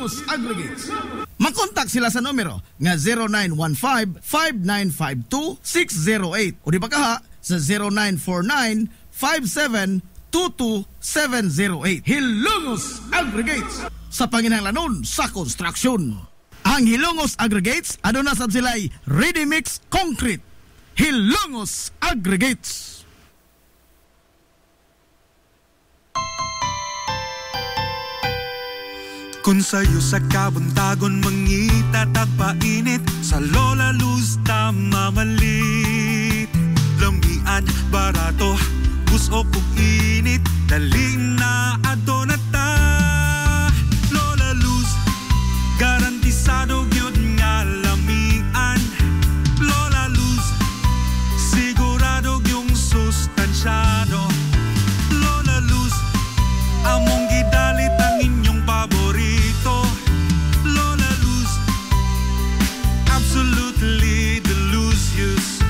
Hilongos Aggregates. Makontak sila sa numero nga 0915-5952-608 o di ba kaha sa 0949-5722-708. Hilongos Aggregates sa panginahanglanon sa konstruksyon. Ang Hilongos Aggregates aduna sab sila'y ready mix concrete. Hilongos Aggregates. Kung sa'yo sa kabuntagon mangita tagpainit, sa Lola Luz mamalit. Lamian, barato, buso kong init, daling na ato na ta. Lola Luz, garantisado yun nga lamian. Lola Luz, sigurado yung sustansyado. Lola Luz, among gidalit ang inyong paborito. Lola Luz, absolutely delicious.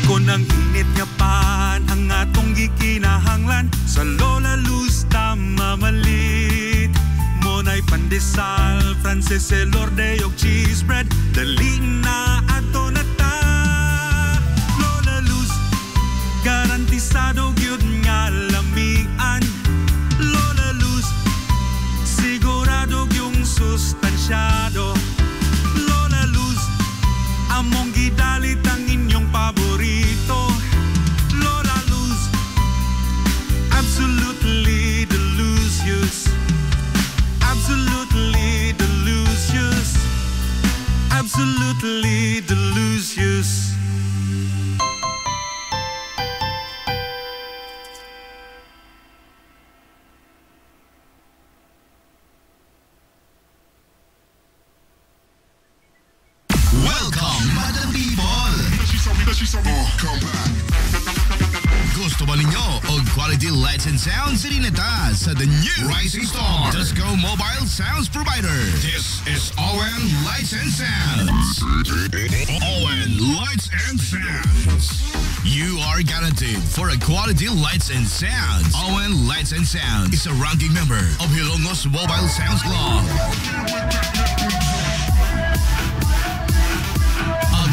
Kung ang init nga pan ang atong gikinahanglan, sa Lola Luz tamamalit. Monay pandesal, Frances elorde og cheese bread, dali na ato na ta. Lola Luz, garantisado gyud nga lamian. Lola Luz, sigurado yung sustansyado. Lola Luz, among gidalit ang inyong paborito. Lola Luz, absolutely delicious. Absolutely delicious. Absolutely delicious. Gusto ba ninyo og quality lights and sounds? Sirineta sa the new Rising Star Disco Mobile Sounds Provider. This is ON Lights and Sounds. ON Lights and Sounds. You are guaranteed for a quality lights and sounds. ON Lights and Sounds is a ranking member of Hilongos Mobile Sounds Club.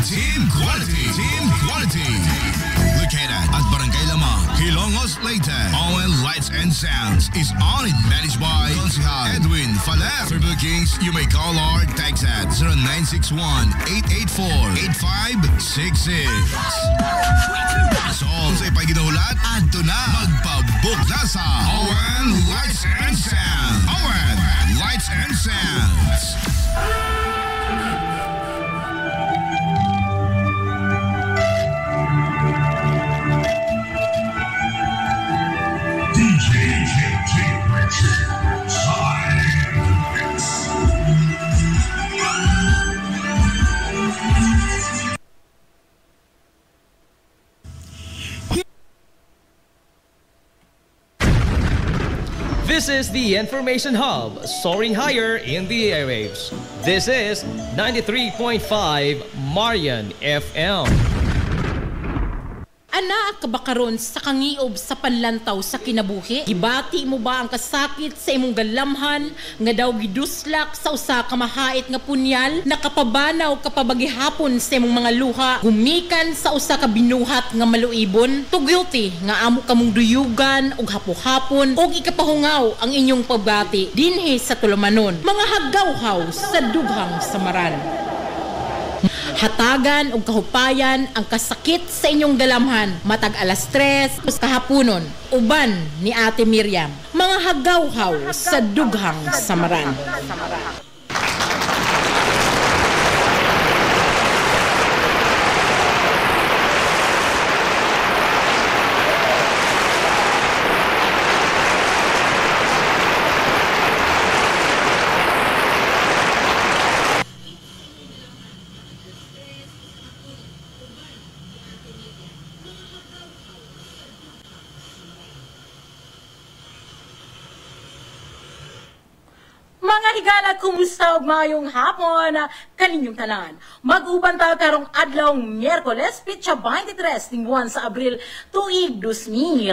Team Quality. Located at Barangay Lama, Hilongos, Leyte. ON Lights and Sounds is owned and managed by Consihal Edwin Faler. For bookings, you may call or text at 0961-884-8566. So, sa ipay ginahulat, adto na magpabook na sa ON Lights and Sounds. ON Lights and Sounds. This is the Information Hub, soaring higher in the airwaves. This is 93.5 Marian FM. Ana ka ba karon sa kangiob sa panlantaw sa kinabuhi? Gibati mo ba ang kasakit sa imong galamhan nga daw giduslak sa usa ka mahait nga punyal? Nakapabanaw ka pa bagihapon sa imong mga luha gumikan sa usa ka binuhat nga maluibon? Tugyuti nga amo kamong duyugan og hapo-hapon og ikapahungaw ang inyong pagbati dinhi sa tulumanon. Mga haggawhaw sa dughang samaran. Hatagan og kahupayan ang kasakit sa inyong galamhan matag alas 3 kahaponon uban ni Ate Miriam. Mga haggawhaw sa dughang samaran. Mga higala, kumusta og mayong hapon kaninyong tanan. Mag-uban ta karong adlaw Miyerkules, pitsa 23 ning buwan sa Abril tuig 2025.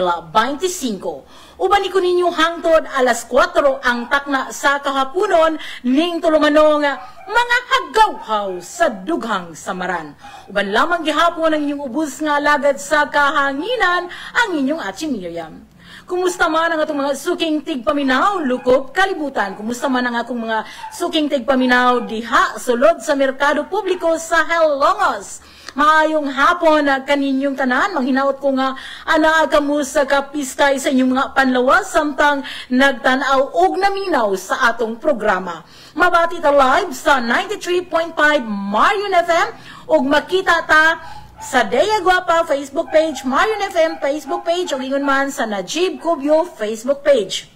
Uban ko ninyo hangtod alas 4 ang takna sa kahaponon ning tulumanong mga hagawhaw sa dughang samaran. Uban lamang gihapon ang inyong ubos nga alagad sa kahanginan ang inyong Achi Miriam. Kumusta man ang atong mga suking tigpaminaw, lukop, kalibutan? Kumusta man ang akong mga suking tigpaminaw diha, sulod sa merkado publiko sa Helongos? Maayong hapon kaninyong tanan, manghinaot ko nga ana kamo sa kapiskay sa inyong mga panlawas samtang nagtanaw og naminaw sa atong programa. Mabati ta live sa 93.5 Marion FM ug makita ta sa Dea Guapa Facebook page, Marion FM Facebook page, o ingon man sa Najib Cubio Facebook page.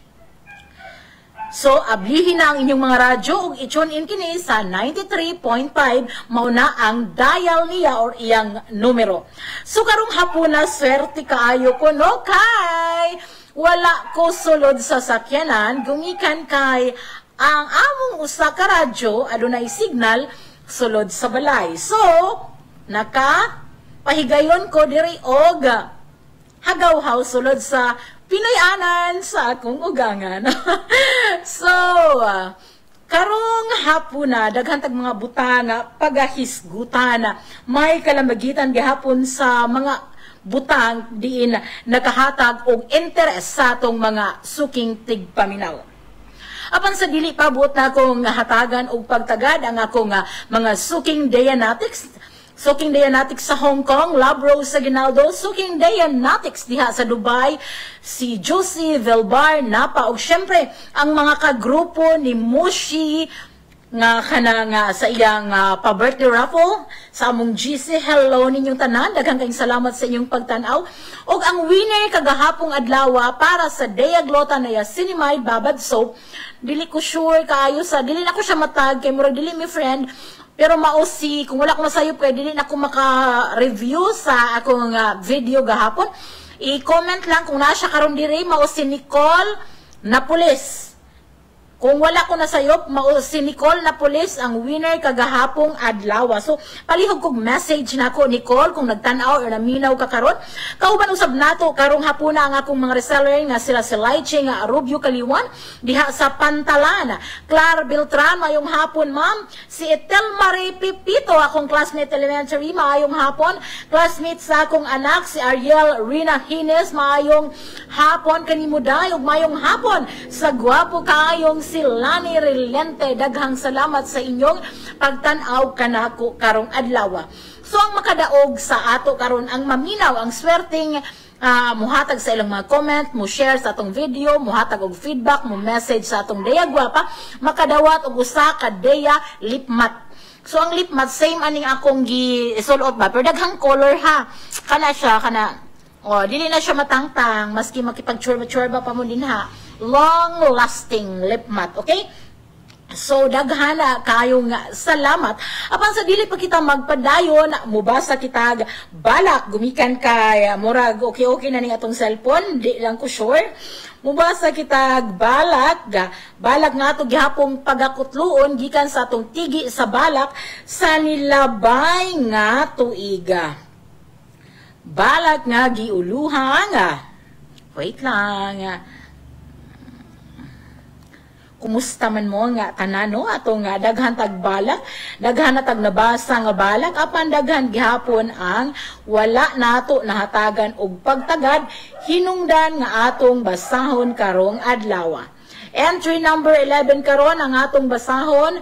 So, ablihin na ang inyong mga radyo ug i-tune in kini sa 93.5, mauna ang dial niya or iyang numero. So, karong hapuna, swerte kaayo ko, no? Kay wala ko sulod sa sakyanan, gumikan kay ang among usa ka radyo, adunay signal, sulod sa balay. So, pahigayon ko diri og hagawhaw sulod sa Pinoyanan sa akong ugangan. So, karong hapuna daghan tag mga butang pagahisgutan. May kalamagitan gihapon sa mga butang diin nakahatag og interes sa atong mga suking tigpaminaw. Apan sa dili pa buot na akong hatagan og pagtagad ang akong mga suking Dayanatics. Suking Dayanatics sa Hong Kong, Love Rose sa Ginaldo, Suking Dayanatics diha sa Dubai, si Josie Velbar Napa, o syempre ang mga kagrupo ni Mushi nga kanang sa iyang pa-birthday raffle sa among GC. Hello ninyong tanan, daghang kayong salamat sa inyong pagtanaw. Og ang winner kagahapong adlaw para sa Dea Glota na Yasinimide Babad Soap, dili ko sure kaayo sa dili na ko siya matag kay murag dili mi friend. Pero mausi, kung wala ko masayop kaya dili na ako maka-review sa akong video gahapon. I-comment lang kung nasa karon diri, mausi Nicole Napoles. Kung wala ko nasayop, mausi Nicole Napoles ang winner kagahapong adlaw. So, palihog kong message na ako, Nicole, kung nagtanaw o naminaw ka karon. Kauban usab nato, karong hapuna ang akong mga reseller nga sila si Laiche nga Rubio Kaliwan, diha sa Pantalan. Clar Beltran, mayong hapon, ma'am. Si Etel Marie Pipito, akong classmate elementary, mayong hapon. Classmate sa akong anak, si Ariel Rina Hines, mayong hapon. Kanimuday, ug mayong hapon. Sa gwapo kaayong si Lani Relente, daghang salamat sa inyong pagtanaw kanako karong adlaw. So ang makadaog sa ato karon ang maminaw ang swerteng muhatag sa ilang mga comment, mo share sa atong video, muhatag og feedback, mo message sa atong Dea Guapa, makadawat og usa ka Dea lip matte. So ang lip matte same aning akong gisulot ba, pero daghang color ha. Kana siya dili na siya matangtang maski makipag-churba pa mo din ha. Long-lasting lip matte, okay? So, daghana kayong salamat. Apan sa dili pa kita magpadayon, mubasa kita balak, gumikan kay murag, okay na ning atong cellphone, di lang ko sure. Mubasa kita balak nga ito gihapong pagakutluon, gikan sa atong tigi sa balak, sa nilabay nga tuiga. Balak nga giuluhan wait lang kumusta man mo nga tanano atong daghan tag balak, daghan tag nabasa nga balak, apan daghan gihapon ang wala nato nahatagan og pagtagad hinungdan nga atong basahon karong adlaw. Entry number 11 karon ang atong basahon,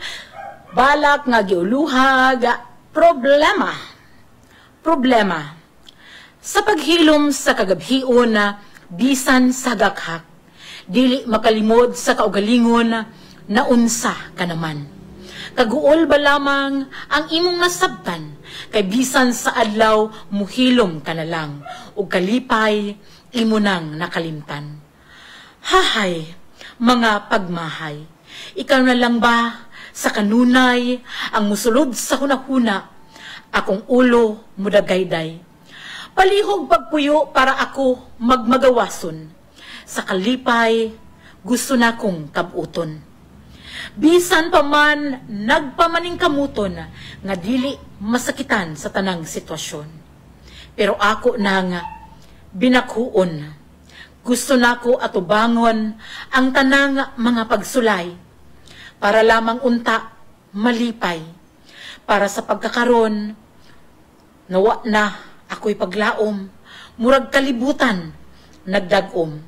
balak nga giuluhag, problema sa paghilom sa kagabhion bisan sa gaghak. Dili makalimod sa kaugalingon na unsa ka naman. Kaguol ba lamang ang imong nasabtan, kay bisan sa adlaw muhilom ka na lang, ug kalipay imo nang nakalimtan. Hahay, mga pagmahay, ikaw na lang ba sa kanunay ang musulod sa hunahuna, akong ulo mudagayday. Palihog pagpuyo para ako magmagawason. Sa kalipay, gusto na kong kabuton. Bisan pa man nagpamaning kamuton nga dili masakitan sa tanang sitwasyon. Pero ako nang binakhuon. Gusto nako atubangon ang tanang mga pagsulay para lamang unta malipay. Para sa pagkakaron nawa na ako'y paglaom, murag kalibutan nagdagom.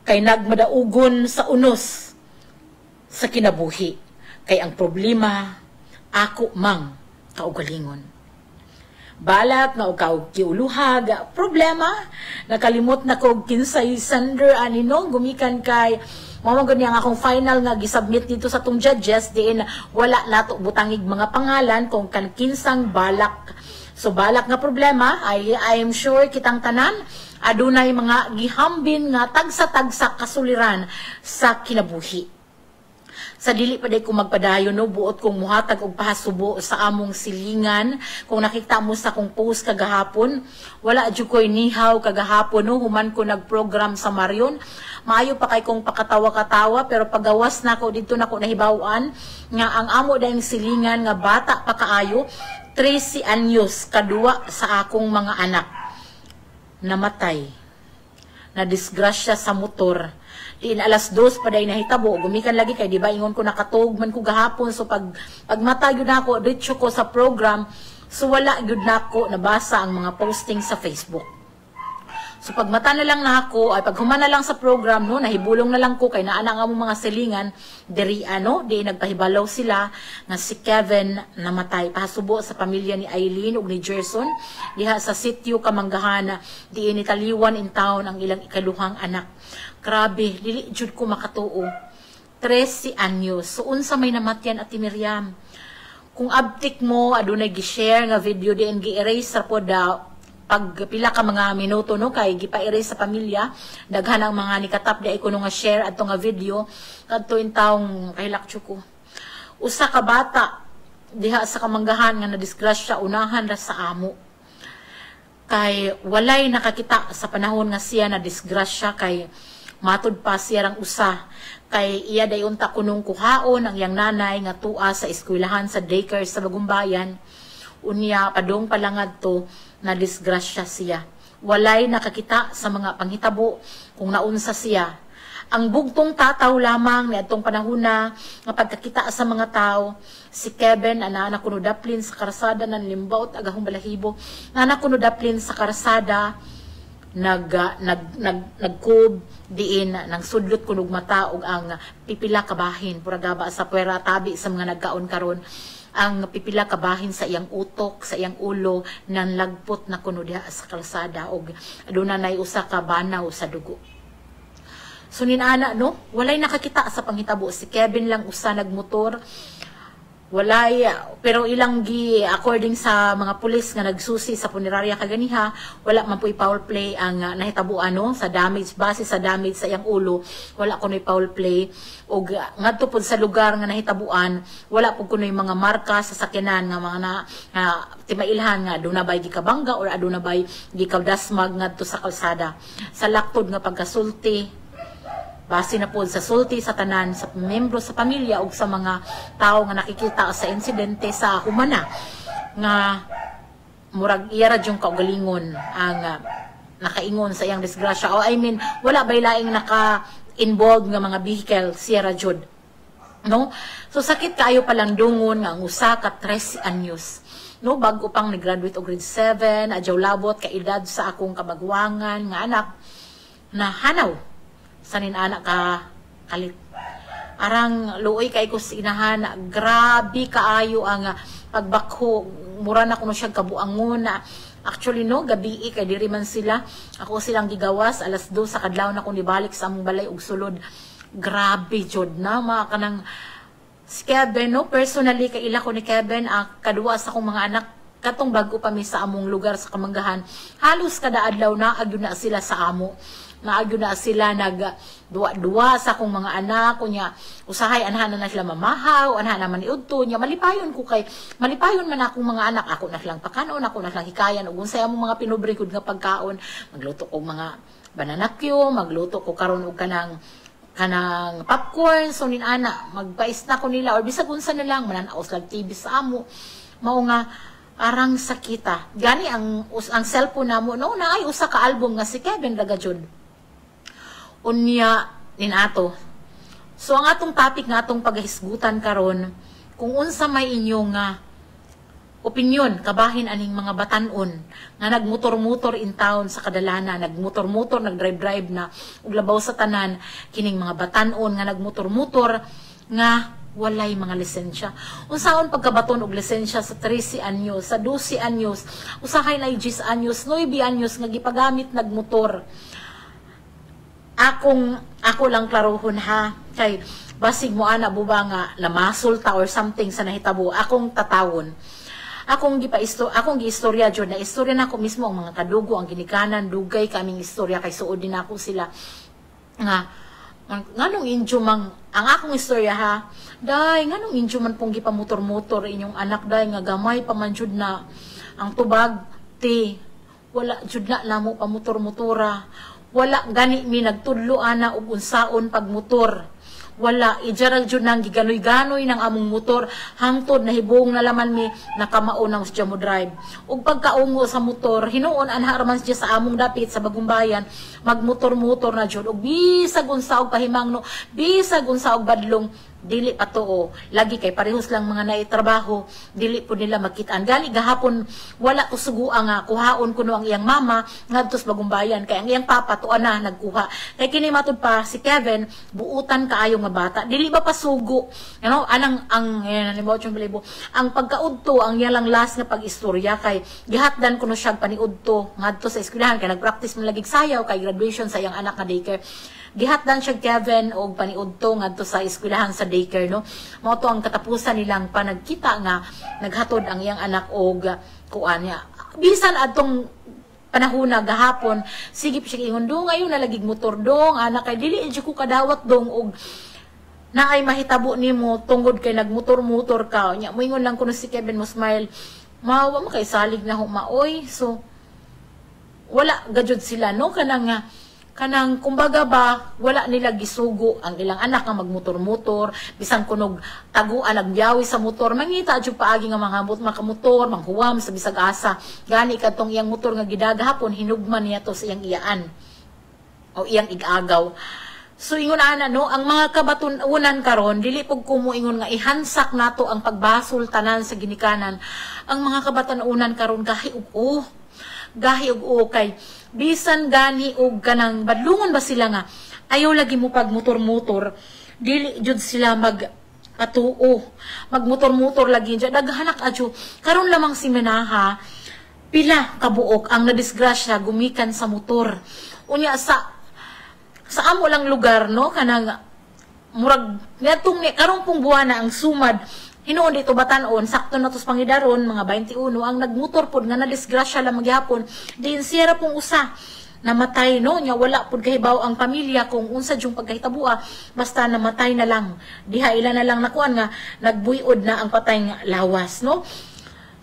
Kay nagmadaugon sa unos sa kinabuhi. Kay ang problema ako mang kaugalingon. Balak nga og kiuluhag problema nakalimot na kog kinsay sender anino gumikan kay mao gani ang akong final nga gisubmit dito sa tong judges diin wala nato butangig mga pangalan kung kan kinsang balak. So balak nga problema I am sure kitang tanan adunay mga gihambin nga tagsa-tagsa kasuliran sa kinabuhi. Sa dili pa day ko magpadayon no buot kong muhatag og pahasubo sa among silingan kung nakita mo sa kong post kagahapon wala jud koy nihaw kagahapon no human ko nagprogram sa Marion maayo pa kay kong pakatawa-katawa pero pagawas nako didto nako nahibaw-an nga ang amo dayong silingan nga bata pa kaayo 13 anyos kadua sa akong mga anak namatay na disgrasya sa motor. Diin alas 2 pa day nahitabo gumikan lagi kay di ba ingon ko nakatug man ko gahapon so pagmata gyud nako diretso ko sa program so wala gyud nako nabasa ang mga posting sa Facebook. So pagmata na lang nako ay paghuman na lang sa program no nahibulong na lang ko kay naa na nga mo mga silingan diri ano di nagpahibalaw sila nga si Kevin namatay pahasubo sa pamilya ni Eileen ug ni Gerson diha sa sitio Kamanggahana diin ni Taliwan in town ang ilang ikaduhang anak. Grabe, dili jud ko makatuo. 13 anyos. So unsa may namatyan Ate Miriam? Kung abtik mo adunay gi-share nga video diin gi-erase ra pod pag pila ka mga minuto no kay gipa-erase sa pamilya daghan ang mga nikatap di ko nga share adto nga video kadto in taong kahilakcho ko. Usa ka bata diha sa Kamanggahan nga nadisgrasya unahan ra sa amo. Kay walay nakakita sa panahon nga siya na disgrasya kay matud pa siya rang usa kay iya dayon ta kunong kuhaon ang yang nanay nga tua sa eskwelahan sa daycare sa Bagumbayan unya padong palangad to na disgrasya siya. Walay nakakita sa mga panghitabo kung naunsa siya. Ang bugtong tataw lamang ni atong panahon na nga pagkakita sa mga tao si Kevin ana kuno daplin sa karsada ng Limbaut agahong balahibo ana kuno daplin sa karsada nagkub diin nang sudlot kunog mata og ang pipila kabahin puragaba sa puwera tabi sa mga nagkaon karon ang pipila kabahin sa iyang utok sa iyang ulo nang lagpot na kuno diha sa kalsada og aduna nay usa ka banaw sa dugo. So ninana no walay nakakita sa panghitabo si Kevin lang usa nagmotor walay pero ilang gi according sa mga pulis nga nagsusi sa punerarya kaganiha wala man puy foul play ang nahitabuan no sa damage base sa damage sa iyang ulo wala kunoy foul play og ngadto pud sa lugar nga nahitabuan wala pud kunoy mga marka sa sakyanan nga mga timailhan nga aduna bay gikabangga or aduna bay gikadasmag ngadto sa kalsada sa laktod nga pagkasulti base na po sa sulti sa tanan sa membro sa pamilya ug sa mga tao nga nakikita sa insidente sa humana nga murag iya ra jung kaugalingon ang nakaingon sa iyang disgrasya o I mean wala bay laing naka-involved nga mga vehicle siya ra jud no so sakit kaayo palang dungon nga ang usa ka 13 anyos no bago pang ni-graduate og grade 7 adyaw labot ka edad sa akong kabagwangan nga anak na hanaw sanin anak ka kalit arang luoy kay ko sinahan grabe kaayo ang pagbakho mura na kuno siya kabuangon na actually no gabi kay diri man sila ako silang gigawas alas 2 sa kadlaw na ko nibalik sa among balay og sulod grabe jud na mga kanang si Kevin no personally kay ila ko ni Kevin kadua sa akong mga anak katong bago pa mi sa among lugar sa Kamanggahan halos kada adlaw na agyo na sila sa amo naagyo na sila nagduwa-duwa sa akong mga anak kunya usahay anhan na sila mamahaw anhan naman iudto nya malipayon ko kay malipayon man akong mga anak ako na lang pakanon ako na lang hikayan ug unsay among mga pinubre kod nga pagkaon magluto ko mga bananakyo magluto ko karon og kanang kanang popcorn, so ana magpaista ko nila or bisag unsa na lang mananaos lag TV sa amo. Mao nga arang sakita. Gani ang cellphone namo no na ay usa ka album nga si Kevin Ragajud. Unya nin ato. So ang atong topic nga atong paghisgutan karon kung unsa may inyong opinion kabahin aning mga batan-on nga nagmotor-motor in town sa kadalana, nagmotor-motor, nagdrive-drive na ug labaw sa tanan kining mga batan-on nga nagmotor-motor nga walay mga lisensya. Unsaon pagkabaton og lisensya sa 13 anyos, sa 12 anyos, usahay na 10 anyos, 9 anyos nga gipagamit nagmotor. Ako lang klarohon ha, kay basig mo ana buba nga namasulta or something sa nahitabo, akong tatawon. Akong giistorya jud na istorya nako mismo ang mga kadugo ang ginikanan dugay kaming istorya kay suod din ako sila nga nganong injo mang ang akong istorya ha day nganong injo man pong gipamotor-motor inyong anak day nga gamay pa man jud na ang tubag ti wala jud na namo pamotor-motora. Wala gani mi nagtudlo ana og unsaon pagmotor. Wala ijarag jud nang giganoy-ganoy ng among motor hangtod nahibong na laman mi nakamao nang siya mo drive. Ug pagkaungo sa motor hinuon anha raman siya sa among dapit sa Bagong Bayan magmotor-motor na jud ug bisag unsa og pahimangno, bisag unsa og badlong dili pa to lagi kay parehos lang mga naitrabaho dili po nila makitaan gani gahapon wala ko suguan nga kuhaon kuno ang iyang mama ngadto sa Bagong Bayan kay ang iyang papa tuwa na nagkuha kay kini matud pa si Kevin buutan kaayo nga bata dili ba pasugo you know anang ang nalibaw yung balibo ang pagkaudto ang ilang last nga pag-istorya kay gihatdan kuno siya paniudto ngadto sa eskwelahan kay nagpractice man lagig sayaw kay graduation sa iyang anak nga daycare. Gihatdan siya Kevin og paniudto ngadto sa eskwelahan sa daycare no. Mao to ang katapusan nilang panagkita nga naghatod ang iyang anak og kuan niya. Bisan adtong panahona gahapon sigip siya ingon dong ayo nalagig motor dong anak kay dili jud ko kadawat dong og naay mahitabo nimo tungod kay nagmotor-motor ka. Nya moingon lang kuno si Kevin mo smile. Mawa mo kay salig na humaoy. So wala gajud sila no kanang kumbaga ba wala nila gisugo ang ilang anak nga magmotor-motor bisan kunog taguan nagbiyawi sa motor mangita jud paagi nga mga makamotor manghuwam sa bisag asa gani kadtong iyang motor nga gidagahapon hinugman niya to sa iyang iyaan o iyang igagaw. So ingon ana no ang mga kabatunan karon dili pug kumuingon nga ihansak nato ang pagbasol tanan sa ginikanan ang mga kabatunan karon gahi ug kay bisan gani og kanang badlungon ba sila nga ayaw lagi mo pag motor-motor dili jud sila magmotor-motor lagi jud daghanak adyo karon lamang si Menaha pila kabuok ang nadisgrasya gumikan sa motor unya sa amo lang lugar no kanang murag ngatong ni karong pong buwana ang sumad hinuon dito batan-on sakto na tos pangidaron mga 21 ang nagmotor pod nga nadisgrasya lamang gyapon din siya pong usa namatay no nya wala pod kahibaw ang pamilya kung unsa jung pagkahitabua basta namatay na lang diha ila na lang nakuan nga nagbuyod na ang patay nga lawas no.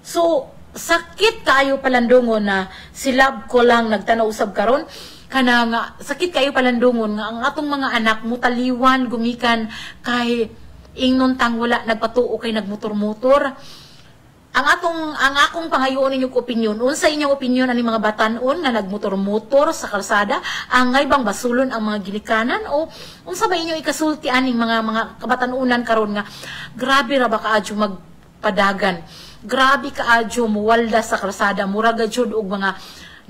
So sakit kaayo palandungon na silab ko lang nagtanaw usab karon kanang sakit kaayo palandungon nga ang atong mga anak mutaliwan gumikan kay ingnon tang wala nagpatuo kay nagmotor-motor. Ang akong pangayoon ninyo opinion, unsa inyong opinion ani mga batan-on nga nagmotor-motor sa kalsada, angay bang basulon ang mga ginikanan o unsa ba inyo ikasulti aning mga kabatan-unan karon nga grabe ra ba kaadyo magpadagan. Grabe kaadyo muwalda sa kalsada, muraga jud og mga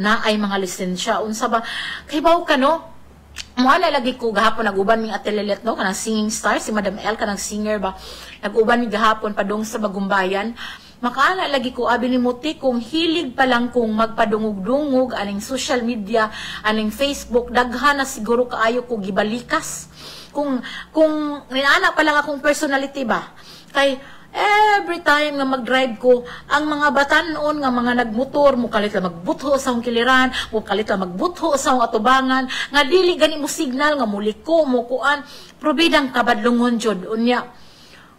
naay mga lisensya. Unsa ba kay baw ka no? Moala lagi ko gahapon naguban ming atelelet no kanang singing star si Madam L kanang singer ba naguban mi gahapon padung sa Bagong Bayan makaala lagi ko abi ni muti kung hilig pa lang kung magpadungog-dungog aning social media aning Facebook daghan na siguro kaayo ko gibalikas kung ninana pa lang akong personality ba kay every time nga mag-drive ko, ang mga batan-on nga mga nagmotor, mukalit lang magbutho sa akong kiliran, mukalit lang magbutho sa akong atubangan, nga dili gani mo signal, nga muliko, mukuan, probidang kabadlungon jud unya.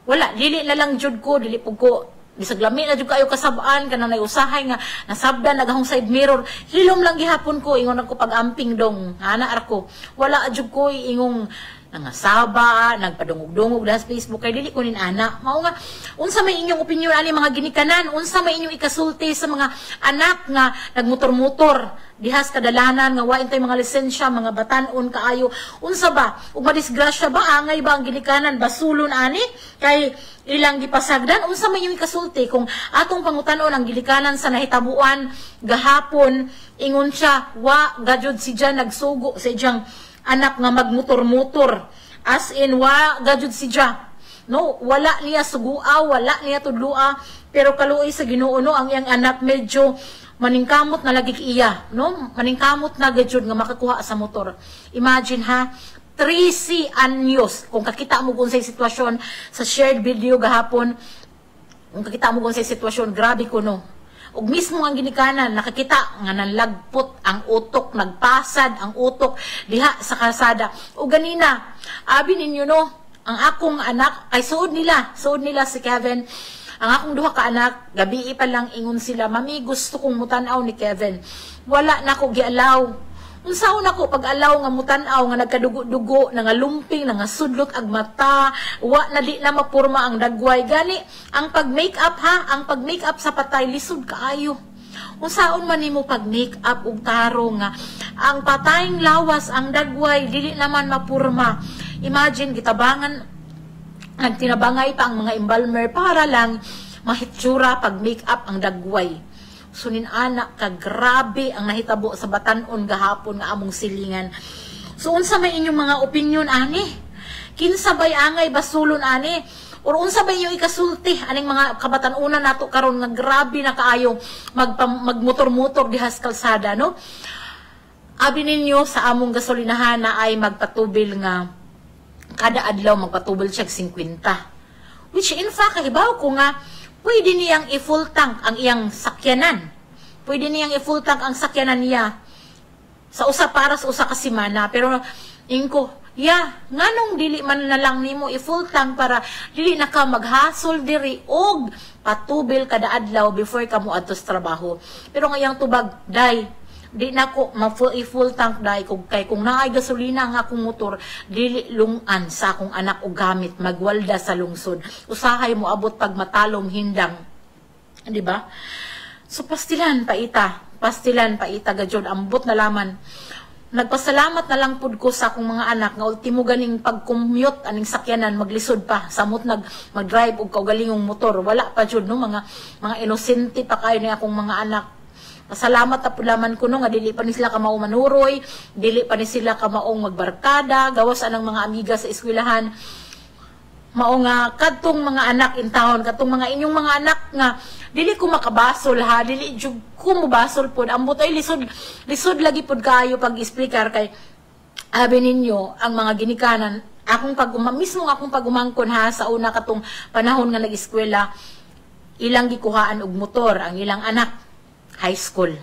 Wala, dili na lang jud ko, dili po ko, bisag lami na jud kayo kasabaan, kanang nayusahay nga, nasabdan, nagahong side mirror, hilom lang gihapon ko, ingon ako pag-amping dong, ana arko, wala jud ko, ingong, nangasaba, nagpadungog-dungog sa Facebook kay dili ko nin ana. Mao nga unsa may inyong opinion ani mga ginikanan, unsa may inyong ikasulti sa mga anak nga nagmotor-motor dihas kadalanan nga wain tay mga lisensya, mga batan-on kaayo. Unsa ba? Ug madisgrasya ba angay ba ang ginikanan basulon ani kay ilang gipasagdan? Unsa may inyong ikasulti kung atong pangutan-on ang gilikanan sa nahitabuan gahapon ingon siya wa gajud si Jan nagsugo sa iyang anak nga magmotor-motor, as in wa gajud si Ja, no, wala niya sugua, wala niya tudlua, pero kaluoy sa Ginoo no ang iyang anak medyo maningkamot na lagi iya, no, maningkamot na gajud nga makakuha sa motor. Imagine ha, 13 anyos kung kakita mo kung sa sitwasyon sa shared video gahapon, kung kakita mo kung sa sitwasyon, grabe ko no. Ug mismo ang ginikanan nakakita nga nanlagpot ang utok, nagpasad ang utok diha sa kalsada. Ug ganina, abi ninyo no, ang akong anak ay suod nila si Kevin. Ang akong duha ka anak, gabi pa lang ingon sila, "Mami, gusto kong mutanaw ni Kevin." Wala na ko gialaw. Unsaon ako pag-alaw nga mutanaw nga nagkadugo-dugo, nangalumping, nangasudlot ag mata, wa na di na mapurma ang dagway gani. Ang pag-makeup ha, ang pag-makeup sa patay lisod kaayo. Unsaon man nimo pag-makeup ug taro nga ang patayng lawas ang dagway dili naman mapurma. Imagine gitabangan nagtinabangay pa ang mga embalmer para lang mahitsura pag-makeup ang dagway. Sunin anak ka grabe ang nahitabo sa batan-on gahapon nga among silingan. So unsa may inyong mga opinion ani? Kinsa bay angay basulon ani? Or unsa bay inyong ikasulti aning mga kabatan-unan nato karon nga grabe na kaayo magmotor-motor dihas kalsada no? Abi ninyo sa among gasolinahan na ay magpatubil nga kada adlaw magpatubil siya 50. Which in fact kahibaw ko nga pwede niyang i-full tank ang iyang sakyanan. Pwede niyang i-full tank ang sakyanan niya sa usa para sa usa ka semana. Pero ingko, nganong dili man na lang nimo i-full tank para dili na ka maghasol diri og patubil kada adlaw before ka moadto sa trabaho. Pero ngayang tubag, day, di na ko i-full tank day kay kung naay gasolina nga akong motor dili lungan sa akong anak og gamit magwalda sa lungsod usahay mo abot pag matalom hindang, di ba? So pastilan pa ita gajud ambot na laman. Nagpasalamat na lang pud ko sa akong mga anak nga ultimo ganing pag-commute aning sakyanan maglisod pa samot mag-drive og kaugalingong motor wala pa jud no mga inosente pa kayo ni akong mga anak. Pasalamat na pulaman ko no nga dili pa ni sila ka mao manuroy, dili pa ni sila ka maong magbarkada, gawas anang mga amiga sa eskwelahan. Mao nga kadtong mga anak in town, kadtong mga inyong mga anak nga dili ko makabasol ha, dili jud ko mobasol pod. Ambot ay lisod lagi pod kayo pag speaker kay abi ninyo ang mga ginikanan. Akong mismo akong pagumangkon ha sa una katong panahon nga nag-eskwela, ilang gikuhaan og motor ang ilang anak. High school.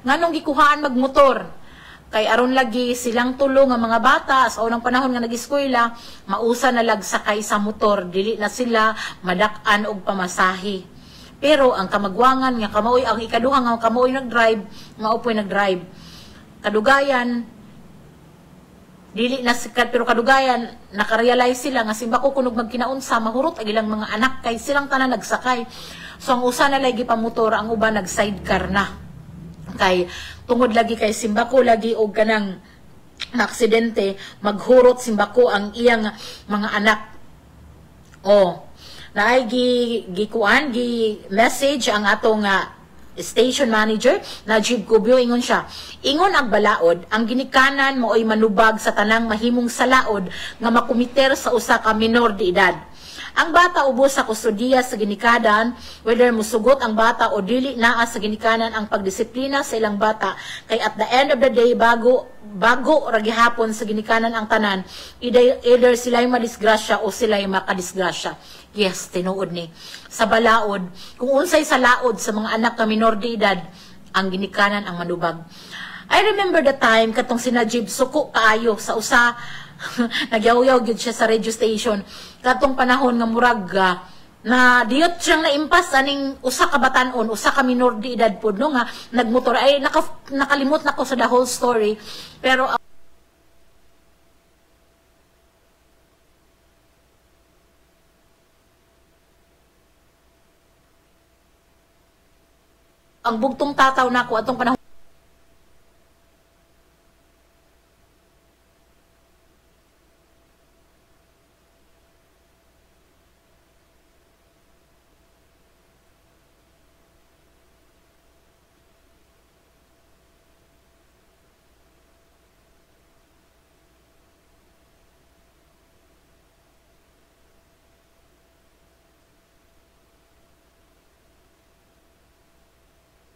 Nganong gikuhaan magmotor? Kay aron lagi silang tulo nga mga bata sa unang panahon nga nag-eskwela, mausa na lagsakay sa motor, dili na sila madak-an og pamasahe. Pero ang kamagwangan nga kamoy ang ikaduha nga kamoy nag-drive, maupoy nag-drive. Kadugayan dili na sikat pero kadugayan nakarealize sila nga simba ko kunog magkinaunsa mahurot ang ilang mga anak kay silang tanan nagsakay. So ang usa na lagi pa motor, ang uban nag sidecar na. Kay tungod lagi kay simbako lagi og kanang aksidente, maghurot simbako ang iyang mga anak. Naay gi message ang atong station manager Najib Cubio, ingon siya, ingon ang balaod ang ginikanan mooy manubag sa tanang mahimong salaod nga makumiter sa usa ka minor de edad. Ang bata ubos sa kustodiya sa ginikanan, whether musugot ang bata o dili naa sa ginikanan ang pagdisiplina sa ilang bata, kay at the end of the day, bago ragihapon sa ginikanan ang tanan, either sila'y madisgrasya o sila'y makadisgrasya. Yes, tinuod ni. Sa balaod, kung unsay sa laod sa mga anak na minor de edad, ang ginikanan ang manubag. I remember the time, katong si Najib, suko kaayo sa usa, nagyaw-yaw gyud siya sa radio station katong panahon nga murag na diyot siyang naimpas aning usa ka batan-on, usa ka minor de edad pod no nga nagmotor ay nakalimot nako sa the whole story pero ang bugtong tataw nako atong panahon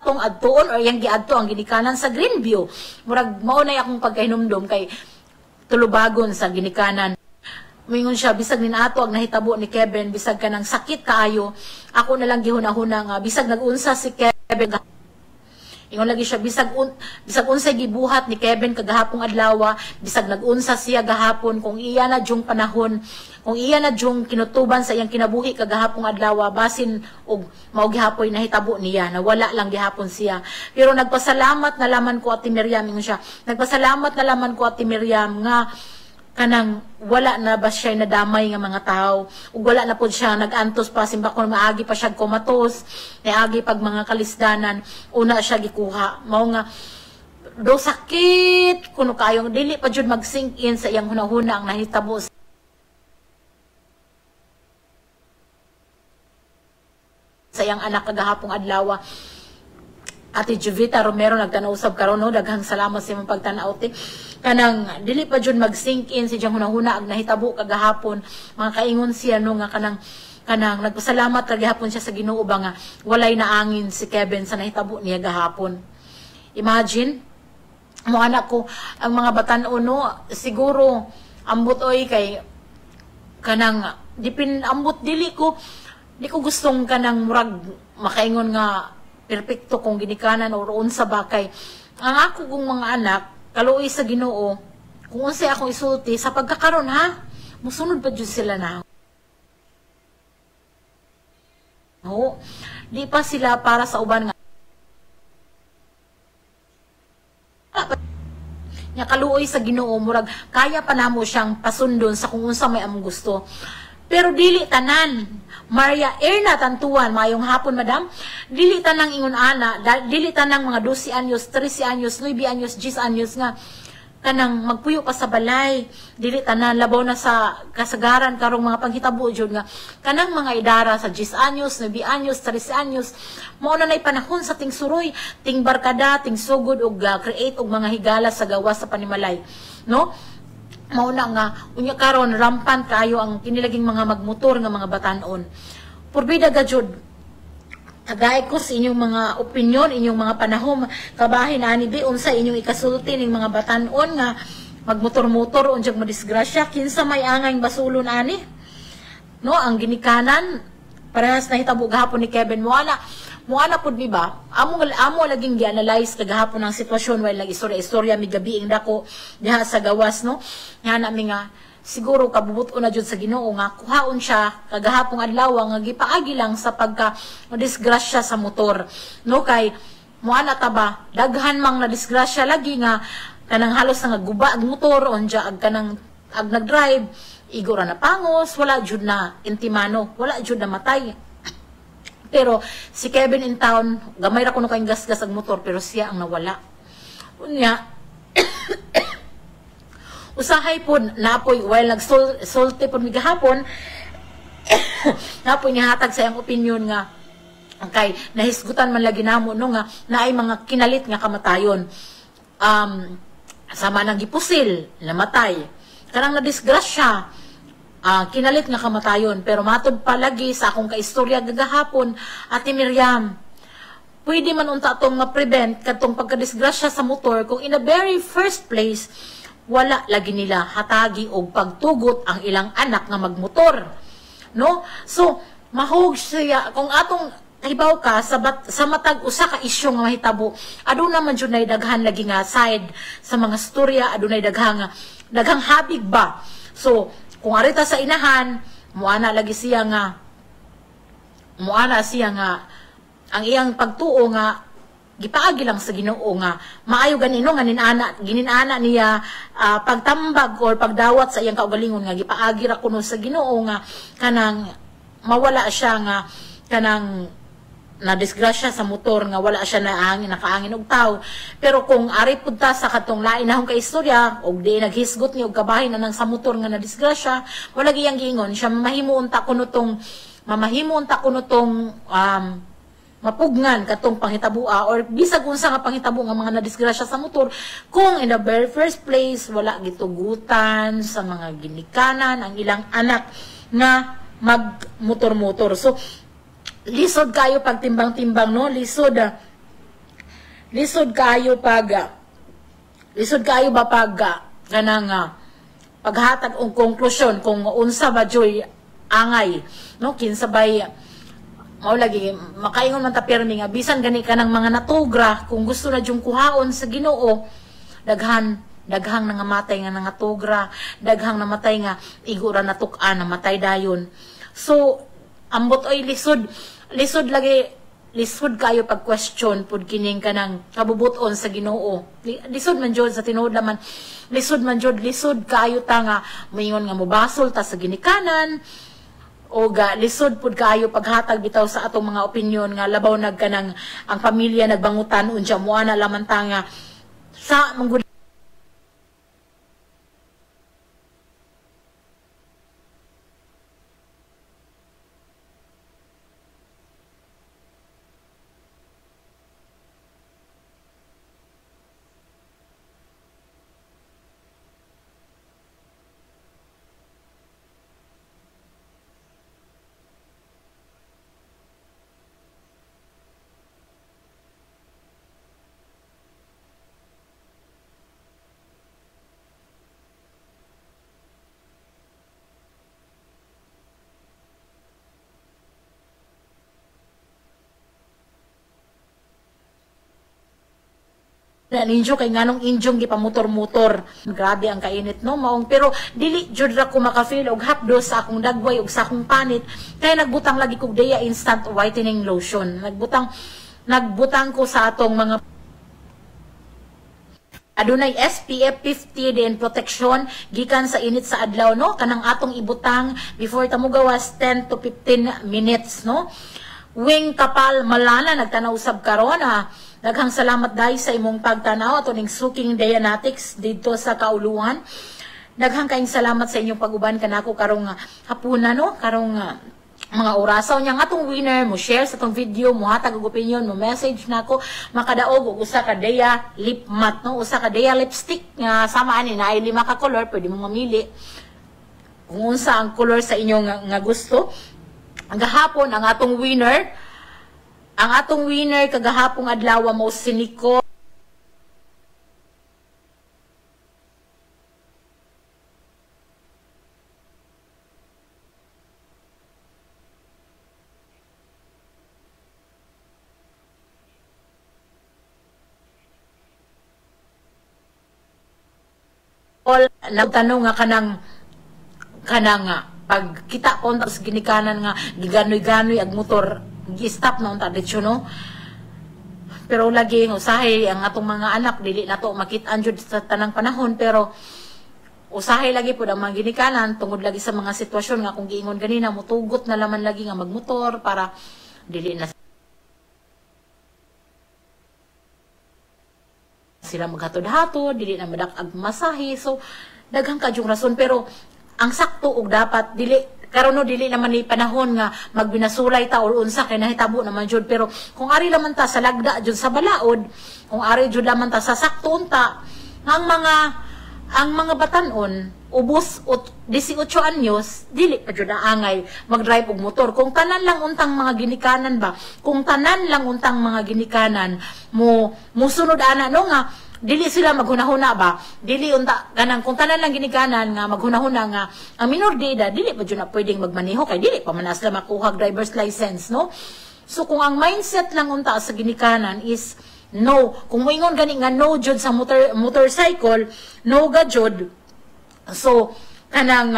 tong adtuon or yang giadto ang ginikanan sa Greenview. Murag mao na akong pagkahinumdom kay tulubagon sa ginikanan. Mingon siya bisag nin ato ang nahitabo ni Kevin bisag kanang sakit kaayo. Ako na lang gihuna-huna nga bisag nag-unsa si Kevin. Ingon lagi siya bisag unsay gibuhat ni Kevin kagahapong adlaw, bisag nag-unsa siya gahapon kung iya na jung panahon, kung iya na jung kinutuban sa iyang kinabuhi kagahapong adlaw basin og mao gihapoy nahitabo niya na wala lang gihapon siya. Pero nagpasalamat na laman ko Ate Miriam, ingon siya. Nagpasalamat na laman ko Ate Miriam nga kanang wala na ba siya nadamay nga mga tao ug wala na pud siya nagantos pa simba kon maagi pa siya komatos niagi pag mga kalisdanan una siya gikuha mao nga do sakit kuno kayong dili pa jud mag-sink in sa iyang hunahuna ang nahitabo sa iyang anak kagahapong adlaw. Ate Jovita Romero nagtanaw usab karon no, daghang salamat sa imong pagtanaw te. Kanang dili pa jud mag-sink in si jang hunahuna ag nahitabo kagahapon. Mga kaingon siya no nga kanang nagpasalamat kagahapon siya sa Ginoo ba nga walay naangin si Kevin sa nahitabo niya gahapon. Imagine mo anak ko ang mga batan-o no siguro ambot oy kay kanang dipin ambot di ko gustong kanang murag makaingon nga perpekto kung ginikanan o unsa ba kay ang ako kong mga anak kaluoy sa Ginoo kung unsay akong isulti sa pagkakaron ha musunod pa jud sila na di pa sila para sa uban nga nya kaluoy sa Ginoo murag kaya pa namo siyang pasundon sa kung unsa may among gusto. Pero dili tanan. Maria Erna Tantuan, mayong hapon madam. Dili tanang ingon ana, dili tanang mga 12 anyos, 13 anyos, 9 anyos, 10 anyos nga kanang magpuyo pa sa balay. Dili tanan labaw na sa kasagaran karong mga panghitabo jud nga kanang mga idara sa 10 anyos, 9 anyos, 13 anyos mao na nay panahon sa ting suroy, ting barkada, ting sugod og create og mga higala sa gawas sa panimalay. No? Mao na nga unya karon rampant kayo ang kinilaging mga magmotor nga mga batanon. Purbida gajud tagay ko sa inyong mga opinion, inyong mga panahon kabahin ani bi unsa inyong ikasulti ning mga batanon nga magmotor-motor unyag madisgrasya kinsa may angay basulon ani. No, ang ginikanan parehas na hitabo gahapon ni Kevin Moana pud mi ba? Amo laging gi-analyze kagahapon ang sitwasyon while nag-istorya mi gabi ing dako diha sa gawas no. Nga na mi nga siguro kabubuton na jud sa Ginoo nga kuhaon siya kagahapong adlaw nga gipaagi lang sa pagka disgrasya sa motor. No kay moana ta ba daghan mang na disgrasya lagi nga kanang halos nga guba ang motor onja ag kanang ag nag-drive igora na pangos wala jud na intimano, wala jud na matay. Pero si Kevin in town, gamay ra kuno kay gas-gas ang motor pero siya ang nawala. Unya usahay pod napoy while nagsulti pod mi gahapon napoy niya hatag sa iyang opinion nga kay nahisgutan man lagi namo no nga naay mga kinalit nga kamatayon. Sama nang gipusil, namatay. Kanang na disgrasya kinalit nga kamatayon pero matod palagi sa akong kaistorya gagahapon Ate Miriam pwede man unta atong ma-prevent katong pagkadisgrasya sa motor kung in the very first place wala lagi nila hatagi og pagtugot ang ilang anak nga magmotor no so mahog siya kung atong hibaw ka sa matag usa ka isyu nga mahitabo aduna man jud nay daghan lagi nga side sa mga storya adunay daghang habig ba so kung arita sa inahan, muana siya nga ang iyang pagtuo nga gipaagi lang sa Ginoo nga maayo ganino nga gininana niya pagtambag or pagdawat sa iyang kaugalingon nga gipaagi ra kuno sa Ginoo nga kanang mawala siya nga kanang na disgrasya sa motor nga wala siya nakaangin og tao. Pero kung ari pud ta sa katong lain nahong kaistorya og di naghisgot ni og kabahin na nang sa motor nga na disgrasya, wala giyang giingon siya mamahimuon ta kuno tong mapugnan katong panghitabua or bisag unsa nga panghitabo nga mga nadisgrasya sa motor kung in the very first place wala gitugutan sa mga ginikanan ang ilang anak nga magmotor-motor. So lisod kayo pag timbang-timbang, no? Lisod kayo ba pag kanang paghatag og konklusyon kung unsa ba joy angay, no? Kinsa bay mao lagi makaingon man ta pirmi nga bisan gani ka ng mga natugra kung gusto na jung kuhaon sa Ginoo, daghang nangamatay nga nangatugra, daghang namatay nga igura natuk-an namatay dayon. So ambot oy lisod kayo pag question pud kining kanang kabubuton sa Ginoo. Lisod man jud sa tinuod laman. Lisod kayo ta nga moingon nga mobasol ta sa ginikanan o lisod pud kayo paghatag bitaw sa atong mga opinyon nga labaw nagkanang ang pamilya nagbangutan unsa mo ana laman ta nga sa manggud ninjo kay nganong injong gipamotor-motor. Grabe ang kainit, no maong, pero dili jud ra ko makafeel og hapdo sa akong dagway ug sa akong panit kay nagbutang lagi kog Dea instant whitening lotion. Nagbutang ko sa atong mga adunay SPF 50 din protection gikan sa init sa adlaw, no, kanang atong ibutang before ta mo gawas 10 to 15 minutes, no. Wing Kapal Malana nagtanaw usab karon. Daghang salamat dahil sa imong pagtanaw ato ning Suking Dianetics dito sa Kauluhan. Daghang kaayong salamat sa inyong pag-uban kanako karong hapuna, no, karong mga orasaw niya nga atong winner mo share sa tong video mo hatag og opinion mo message nako makadaog og usa ka Dea lip matte, no, usa ka Dea lipstick nga sama ani na ay 5 ka color, pwede mo mamili kung unsa ang color sa inyong nga gusto. Ang gahapon ang atong winner kagahapong adlaw mo si Nico nagtanong nga kanang pag kita po sa ginikanan nga giganoy-ganoy ag motor gi-stop na unta dito, no. Pero lagi usahay ang atong mga anak dili nato makit-an jud sa tanang panahon, pero usahay lagi pud ang mga ginikanan tungod lagi sa mga sitwasyon nga kung giingon ganina mutugot na laman lagi nga magmotor para dili na sila maghatod-hatod, dili na madak-ag masahe. So daghang kadyong rason, pero ang sakto og dapat dili karon no dili naman ni panahon nga magbinasulay ta or unsa kay nahitabo naman jud, pero kung ari laman ta sa lagda jud sa balaod, kung ari jud laman ta sa sakto unta ang mga batan-on ubos 18 anyos dili pa jud angay mag-drive og motor. Kung tanan lang untang mga ginikanan mo sunod ana, no, nga dili sila maghunahuna ba, dili unta ganang kung tanan lang ginikanan nga maghunahuna nga ang minor de edad dili pa jud na pwedeng magmaneho kay dili pa man sila makuha driver's license, no. So kung ang mindset lang unta sa ginikanan is no, kung moingon gani nga no jud sa motorcycle, no ga jud. So kanang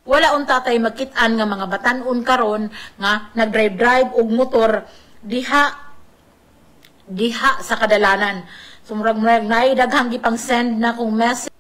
wala unta tay makit-an nga mga batan-on karon nga nagdrive og motor diha sa kadalanan. So murag naay daghang gipang send na kung message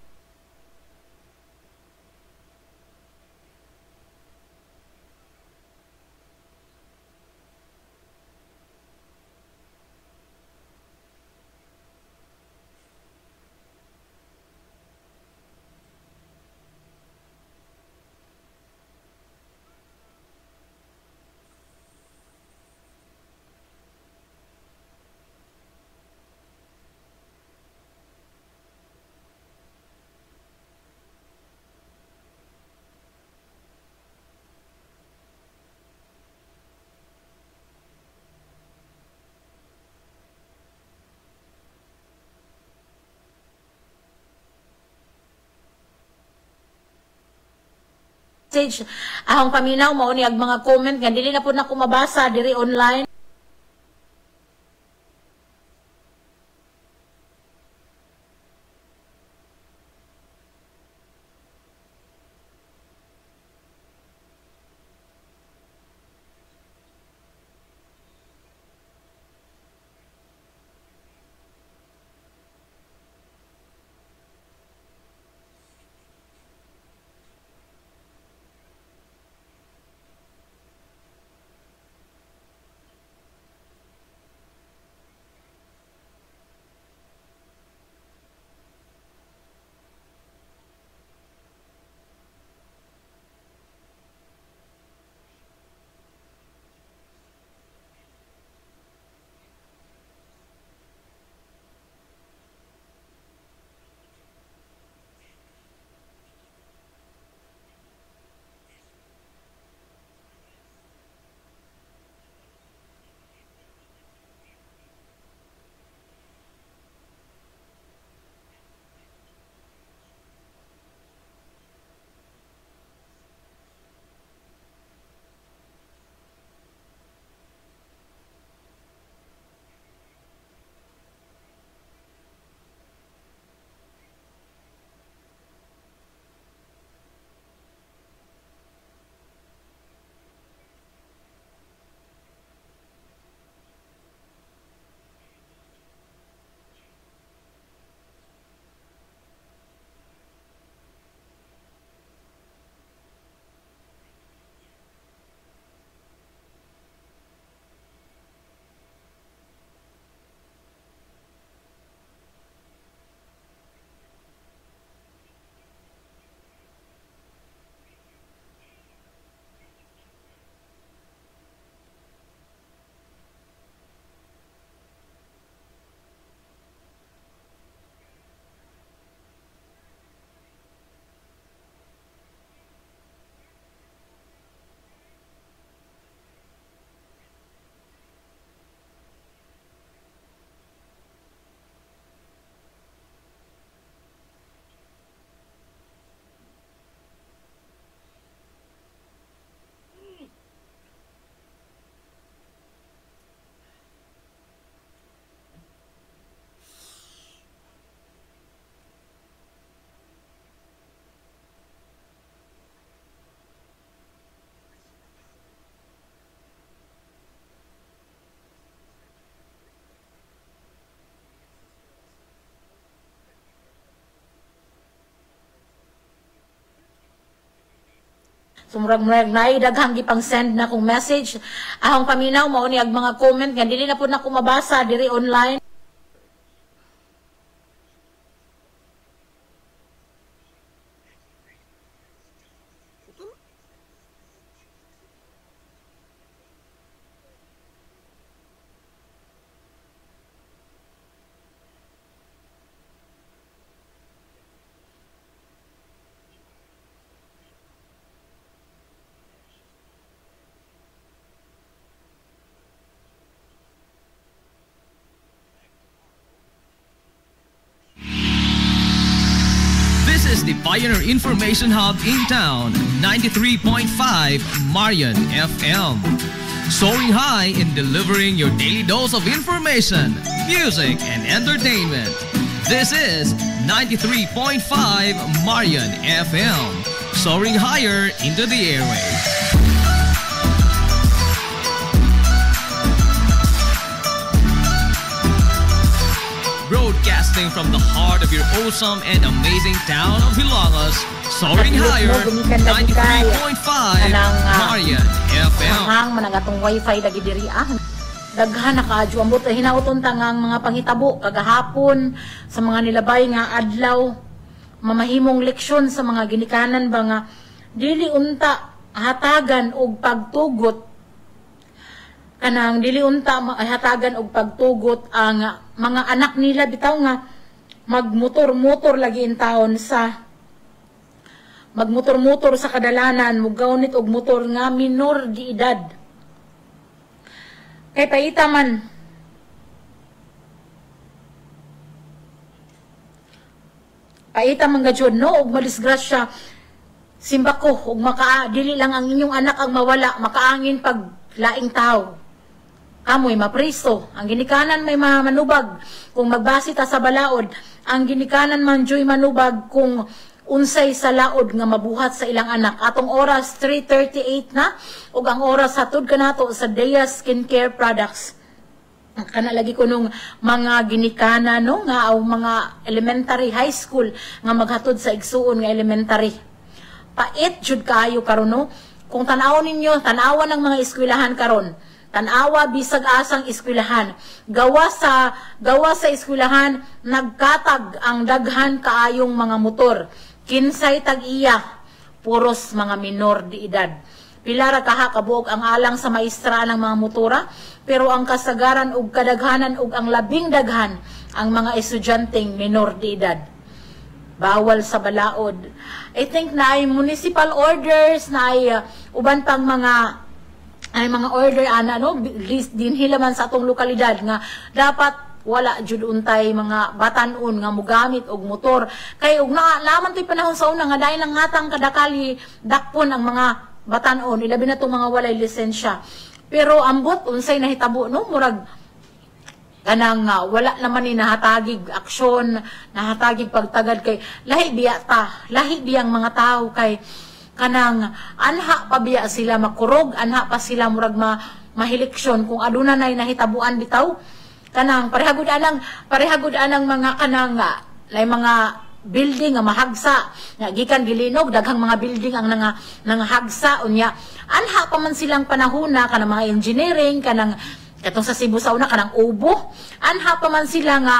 message ahong paminaw mao ni ag mga comment nga dili na pud nako mabasa diri online. Sumurag-murag na daghang gipang send na kong message ahong paminaw mao ni ag mga comment nga dili na pud nako mabasa diri online. This is the Pioneer Information Hub in town, 93.5 Marian FM. Soaring high in delivering your daily dose of information, music, and entertainment. This is 93.5 Marian FM. Soaring higher into the airwaves. Broadcasting from the heart of your awesome and amazing town of Hilangas, soaring higher, 93.5 Marian FM. Hang managatong wifi lagi diri daghan na kaadyo ambot hinauton tangang mga panghitabo kagahapon sa mga nilabay nga adlaw mamahimong leksyon sa mga ginikanan ba nga dili unta hatagan og pagtugot kanang dili unta hatagan og pagtugot ang mga anak nila bitaw nga magmotor-motor lagi in taon sa magmotor-motor sa kadalanan mugawnit og motor nga minor di edad kay paita man gajud no og madisgrasya simba ko ug dili lang ang inyong anak ang mawala, makaangin pag laing tao. Kamoy mapriso, ang ginikanan may manubag kung magbase ta sa balaod, ang ginikanan man joy manubag kung unsay sa laod nga mabuhat sa ilang anak. Atong oras 3:38 na ug ang oras hatud kanato sa Dea Skincare Products. Kana lagi ko nung mga ginikanan no nga o mga elementary high school nga maghatod sa igsuon nga elementary. Pait jud kaayo karon no. Kung tan-awon ninyo, tan-awa ng mga eskwelahan karon. Tan-awa bisag asang eskwelahan. Gawa sa eskwelahan nagkatag ang daghan kaayong mga motor. Kinsay tag-iya, puros mga minor de edad. Pila ra kaha kabuok ang alang sa maestra ng mga motora, pero ang kasagaran ug kadaghanan ug ang labing daghan ang mga estudyanteng minor de edad. Bawal sa balaod. I think na ay municipal orders, na ay uban pang mga order no din hilaman sa atong lokalidad nga dapat wala jud untay mga batan-on nga mogamit og motor kay ug naman toy panahon sa una nga dahil nang hatang kadakali dakpon ang mga batan-on ilabi na tong mga walay lisensya. Pero ambot unsay nahitabo no murag kanang wala naman ni nahatagig aksyon, nahatagig pagtagad kay lahi biyang mga tao kay kanang anha pa biya sila makurog, anha pa sila murag mahiliksyon kung aduna nay nahitabuan bitaw kanang parehagud anang mga kanang lay mga building nga mahagsa nga gikan gilinog daghang mga building ang nangahagsa unya anha pa man silang panahona kanang mga engineering kanang katong sa Cebu sa una kanang ubo anha pa man sila nga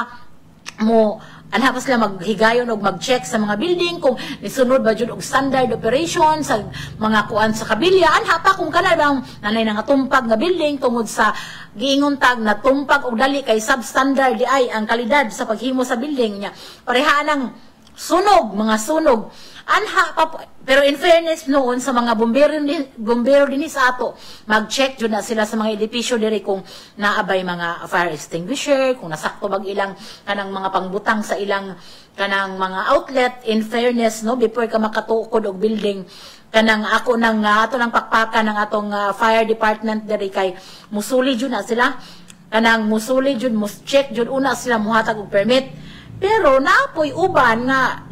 anha pa sila maghigayon og mag-check sa mga building kung nisunod ba jud og standard operation sa mga kuan sa kabilya anha pa kung kana bang nanay nga tumpag nga building tungod sa giingon tag na tumpag og dali kay substandard di ay ang kalidad sa paghimo sa building niya pareha nang mga sunog anha pa pero in fairness noon sa mga bombero din sa ato mag-check jud na sila sa mga edipisyo diri kung naabay mga fire extinguisher kung nasakto bag ilang kanang mga pangbutang sa ilang kanang mga outlet in fairness no before ka makatukod og building kanang ato nang pakpakan ng atong fire department diri kay musuli jud na sila kanang musuli jud check jud una sila muhatag og permit. Pero naapoy uban nga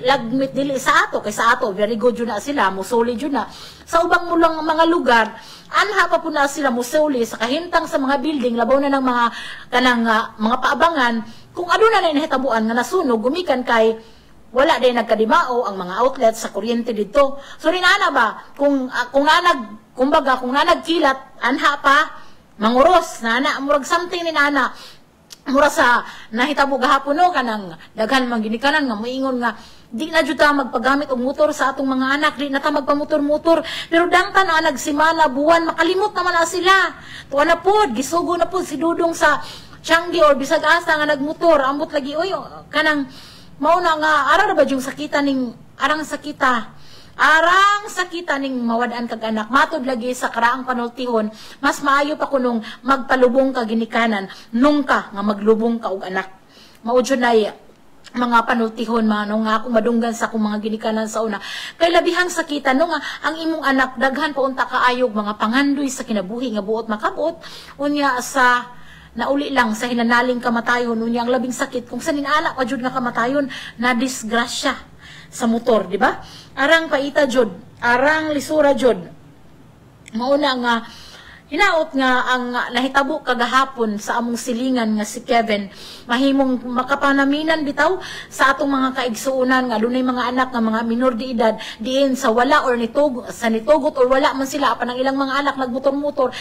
lagmit dili sa ato kay sa ato very good jud na sila musuli jud na sa ubang mulang mga lugar anha pa po na sila musuli sa kahintang sa mga building labaw na ng mga kanang mga paabangan kung aduna na nahitabuan nga nasunog gumikan kay wala day nagkadimao ang mga outlets sa kuryente didto so rin ana ba kung nagkilat anha pa manguros na murag something ni nana mura sa nahitabo gahapon no kanang daghan man ginikanan nga moingon nga di na jud ta magpagamit og motor sa atong mga anak di na ta magpamotor-motor pero dangtan na nagsimana buwan makalimot naman na sila tuwa na pod gisugo na pod si Dudong sa Changi or bisag asa nga nagmotor ambot lagi oy kanang mao na nga ara ba yung sakita ning arang sakita ning mawadaan kag anak matod lagi sa karaang panultihon mas maayo pa kunong magpalubong ka ginikanan nung ka nga maglubong ka og anak mao jud nay mga panultihon nga ako madunggan sa akong mga ginikanan sa una kay labihang sakita no nga ang imong anak daghan pa unta kaayog mga pangandoy sa kinabuhi nga buot makabot unya sa nauli lang sa hinanaling kamatayon unya ang labing sakit kung sanin anak pa jud nga kamatayon na disgrasya sa motor, di ba? Arang paita jud, arang lisura jud. Mauna nga hinaot nga ang nahitabo kagahapon sa among silingan nga si Kevin mahimong makapanaminan bitaw sa atong mga kaigsuonan nga dunay mga anak nga mga minor de edad diin sa wala or nitugot or wala man sila apan ang ilang mga anak nagmotor-motor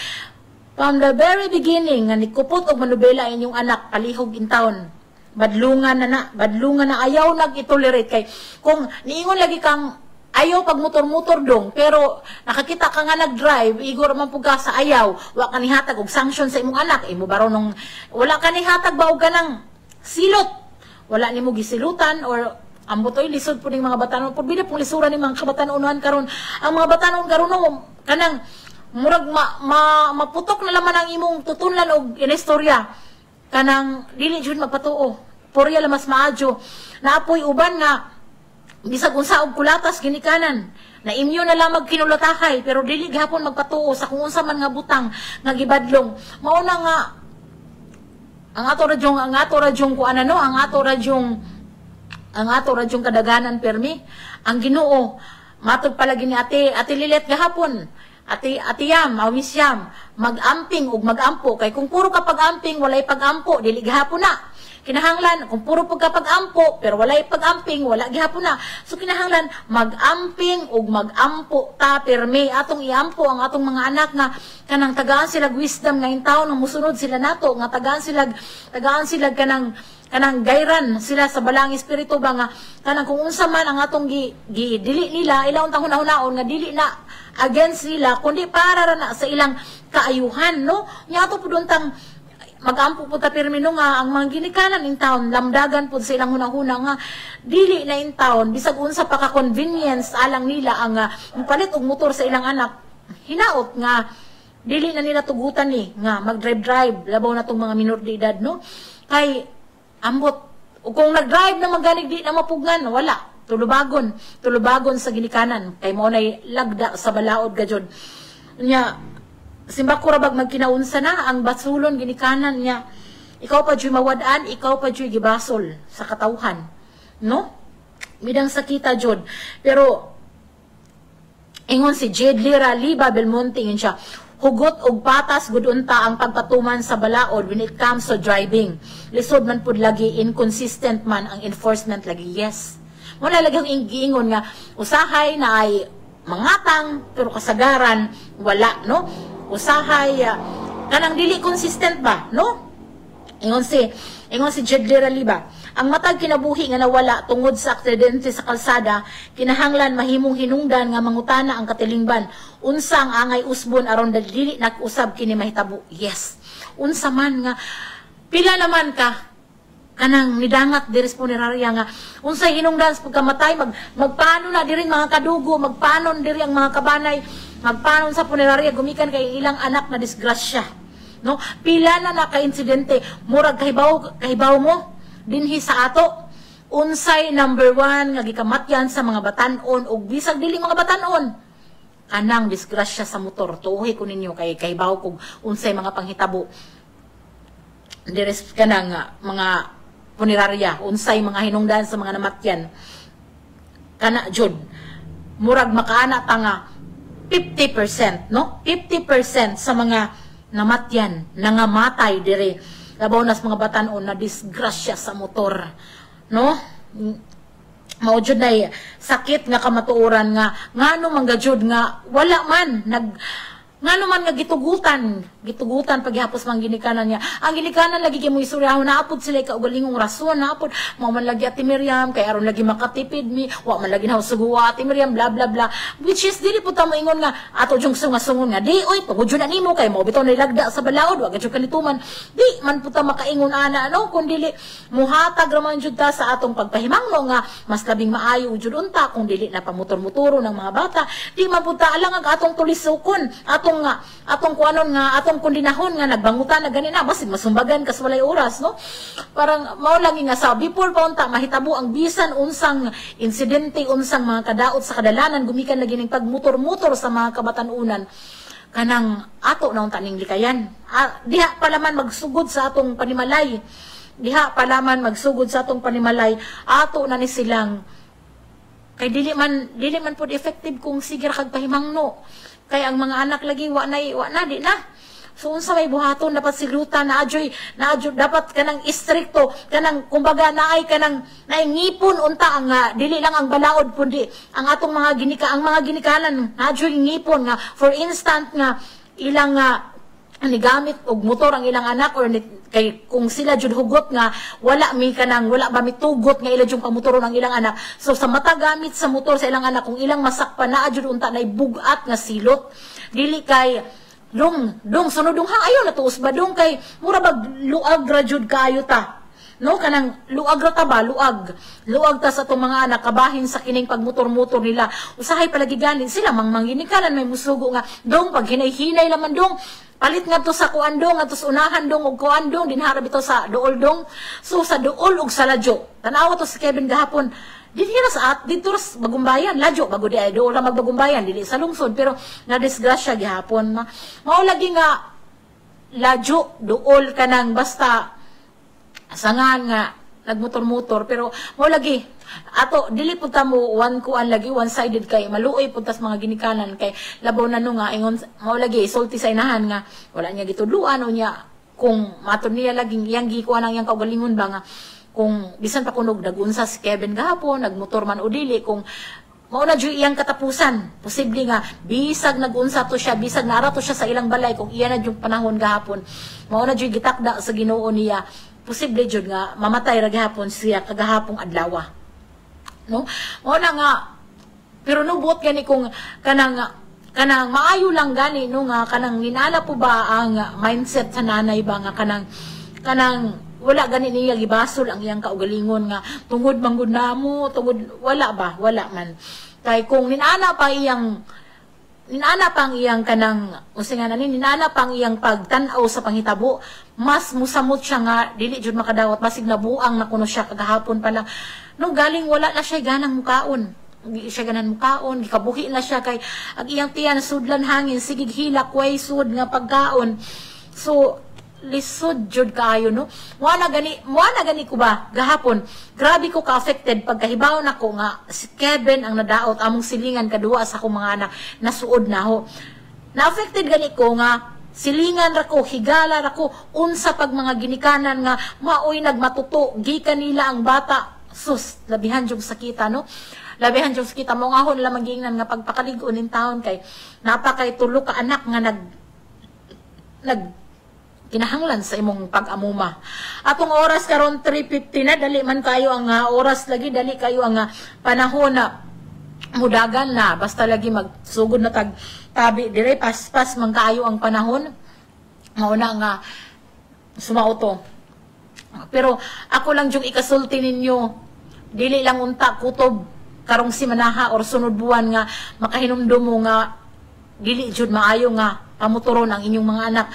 from the very beginning nga nikupot og manubela inyong anak palihog in town. Badlungan na ayaw nag-itolerate kay kung niingon lagi kang ayaw pag motor-motor dong pero nakakita ka nga nag-drive igor man pug sa ayaw wa ka nihatag og sanction sa imong anak imo baro nung wala ka nihatag ba og ganang silot wala nimo gisilutan or ambotoy lisod pud ning mga batanon pud bida pong lisura ni mga kabatanon karon ang mga batanon karon kanang murag maputok na laman ang imong tutunlan og inistorya kanang dili jud magpatuo purya lamas maadyo naapoy uban nga bisag unsa og kulatas ginikanan na imyo na lang magkinulatahay pero dili gihapon magpatuo sa kung unsa man nga butang nga gibadlong. Mao na nga ang ato radyong kadaganan permi ang Ginoo matod palagi ni ate Lilet gahapon. Ate Yam, Miss Yam, mag-amping ug mag-ampo kay kung puro ka pag-amping walay pag-ampo dili gihapon na. Kinahanglan kung puro pag pag-ampo pero walay pag-amping wala gihapon na. So kinahanglan mag-amping ug mag-ampo ta permi atong iampo ang atong mga anak nga kanang tagaan sila wisdom nga taon nga musunod sila nato nga tagaan sila kanang gayran sila sa balang espiritu ba nga kanang kung unsa man ang atong dili nila ilaw tang hunahon nga dili na against nila kundi para na sa ilang kaayuhan no nya ato pud untang mag-ampo po ta permino nga ang mga ginikanan in town lamdagan po sa ilang hunahuna nga dili na in town bisag unsa pa ka convenience alang nila ang palit og motor sa ilang anak hinaot nga dili na nila tugutan ni nga mag-drive labaw na tong mga minor de edad no kay ambot kung nag-drive na maganig di na mapugnan wala tulubagon sa ginikanan kay mo nay lagda sa balaod gajud nya simba ko rabag magkinaunsa na ang basulon ginikanan nya ikaw pa jud mawad-an ikaw pa jud gibasol sa katawhan no midang sakita jud pero ingon si Jedlira Liba Belmonte yun siya hugot og patas gud unta ang pagpatuman sa balaod when it comes to driving lisod man pud lagi inconsistent man ang enforcement lagi yes mo na lagi ang giingon nga usahay na ay mangatang pero kasagaran wala no usahay kanang dili consistent ba no ingon si Jedlira Liba ang matag kinabuhi nga nawala tungod sa aksidente sa kalsada kinahanglan mahimong hinungdan nga mangutana ang katilingban unsa ang angay usbon aron dili nag-usab kini mahitabo yes unsa man nga pila naman ka kanang nidangat diri sa punerarya nga unsay hinungdan sa pagkamatay magpanon na diri mga kadugo magpanon diri ang mga kabanay magpanon sa punerarya gumikan kay ilang anak na disgrasya no pila na ka insidente murag kahibaw mo dinhi sa ato unsay number 1 nga gikamatyan sa mga batan-on ug bisag dili mga batan-on kanang disgrasya sa motor tuoy ko ninyo kay kahibaw kog unsay mga panghitabo diri kanang mga punerarya unsay mga hinungdan sa mga namatyan kana jud murag makaana ta nga 50% no 50% sa mga namatyan nangamatay dire labaw nas mga batan-on na disgrasya sa motor no mao jud nay sakit nga kamatuoran nga ngano man gajud nga wala man ngano man nga gitugutan paghapos man ginikanan niya ang ginikanan lagi kay mo isuryaho naapod sila kaugalingong rason naapod mao man lagi Ate Miriam kay aron lagi makatipid mi wa man lagi suguwa Ate Miriam bla bla bla which is dili po ta moingon nga ato jung sunga-sungon nga di oy pagud na nimo kay mo bitaw nilagda sa balaod wa gajud kalituman di man po ta makaingon ana no kun dili muhatag raman jud ta sa atong pagpahimangno nga mas labing maayo jud unta kung dili na pamotor-motoro ng mga bata di man po ta alang ang atong tulisukon atong kuanon nga atong kundinahon nga nagbangutan na ganina basin masumbagan kas walay oras no parang mao lang nga sa before pa unta mahitabo ang bisan unsang insidente unsang mga kadaot sa kadalanan gumikan lagi ning pagmotor-motor sa mga kabatan-unan kanang ato na unta ning likayan diha palaman magsugod sa atong panimalay ato na ni silang kay dili man pud effective kung sige kag pahimangno kay ang mga anak lagi wa na di na so unsa may buhaton dapat siglutan na adyoy dapat kanang istrikto kanang kumbaga naay ngipon unta ang dili lang ang balaod kundi ang atong mga ginikanan adyoy ngipon nga for instant nga ilang nigamit og motor ang ilang anak or kay kung sila jud hugot nga wala ba mitugot nga ila jung pamotoron ang ilang anak so sa mata gamit sa motor sa ilang anak kung ilang masakpan na jud unta nay bugat nga silot dili kay dong sunodong hang ayo na tuos ba dong kay mura bag luag ra jud kaayo ta no kanang luag ra ta ba luag ta sa tong mga anak kabahin sa kining pagmotor-motor nila usahay palagi ganin sila mangginikanan may musugo nga dong pag hinay-hinay laman dong palit nga to sa kuandong at sa unahan dong og kuandong dinharap ito sa duol dong so sa duol og sa ladyo tanawa to si Kevin gahapon dili ra sa dito ra sa Bagumbayan, ladyo bago di ay do ra magbagumbayan dili sa lungsod, pero na disgrasya gihapon mao lagi nga ladyo duol kanang basta sangan nga nagmotor-motor, pero mao lagi ato dili pud ta mo one sided kay maluoy pud tas mga ginikanan kay labaw na no nga ingon mao lagi sulti sa inahan nga wala niya gitudluan o niya kung matud niya laging iyang gikuan ang iyang kaugalingon ba nga kung bisan pa kunog nagunsa si Kevin gahapon, nagmotor man o dili, kung mao na dyan iyang katapusan, posible nga, bisag nagunsa to siya, bisag nara to siya sa ilang balay, kung iya na dyan panahon gahapon, mao na dyan gitakda sa Ginoo niya, posible dyan nga, mamatay ra gahapon siya kagahapong adlawa. No? Mao na nga, pero nubot gani kung kanang maayo lang gani, no nga, kanang ninala po ba ang mindset sa nanay ba nga, kanang wala gani niya gibasol ang iyang kaugalingon nga tungod manggod namo tungod wala man kay kung ninana pa ang iyang kanang usingan ani ninana pang iyang pagtan-aw sa panghitabo mas musamot siya nga dili jud makadawat basig nabuang na kuno siya kagahapon pa lang no galing wala na siya ganang mukaon di siya ganan mukaon gikabuhi na siya kay ang iyang tiyan sudlan hangin sigig hilak way sud nga pagkaon so lisod jud kaayo no wala gani ko ba gahapon grabe ko ka-affected pagkahibaw nako nga si Kevin ang nadaot among silingan kaduwa sa akong mga anak nasuod na ho na-affected gani ko nga silingan ra ko higala ra ko unsa pag mga ginikanan nga maoy nagmatuto gikan nila ang bata sus labihan jud sakita no labihan jud sakita mo ngahon lamang gingnan nga pagpakaligon nin taon kay napakay tulo ka anak nga nag kinahanglan sa imong pag-amuma. Atong oras karon 3:50 na dali man kayo ang oras lagi dali kayo ang panahon na mudagan na basta lagi magsugod na tag tabi dire paspas man kayo ang panahon mao na nga sumauto. Pero ako lang jung ikasulti ninyo dili lang unta kutob karong simanaha or sunod buwan nga makahinumdum mo nga dili jud maayo nga pamuturon ang inyong mga anak.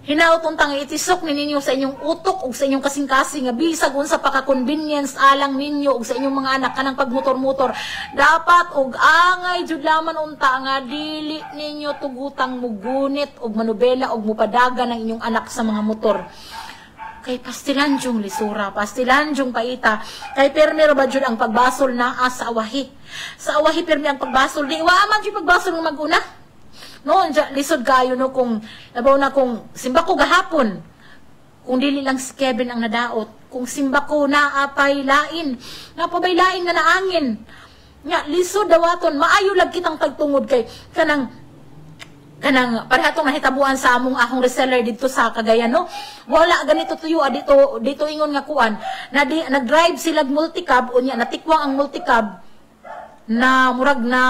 Hinaot untang itisok ninyo sa inyong utok ug sa inyong kasing-kasing nga bisag unsa pa ka convenience alang ninyo ug sa inyong mga anak kanang pagmotor-motor dapat og angay jud laman unta nga dili ninyo tugutang mugunit og manobela og mupadagan ang inyong anak sa mga motor kay pastilanjong lisura pastilanjong paita kay permi ra ba jud ang pagbasol naa sa awahi permi ang pagbasol di wa man jud pagbasol nga maguna. No, lisod kayo no kung labaw na kung simba ko gahapon. Kung dili lang si Kevin ang nadaot, kung simba ko naapay lain, napabay lain nga naangin. Nga lisod dawaton, maayo lag kitang tagtungod kay kanang parehatong nahitabuan sa among akong reseller dito sa Cagayan no. Wala ganito tuyo dito ingon nga kuan. Nag-drive sila multicab unya natikwang ang multicab na murag na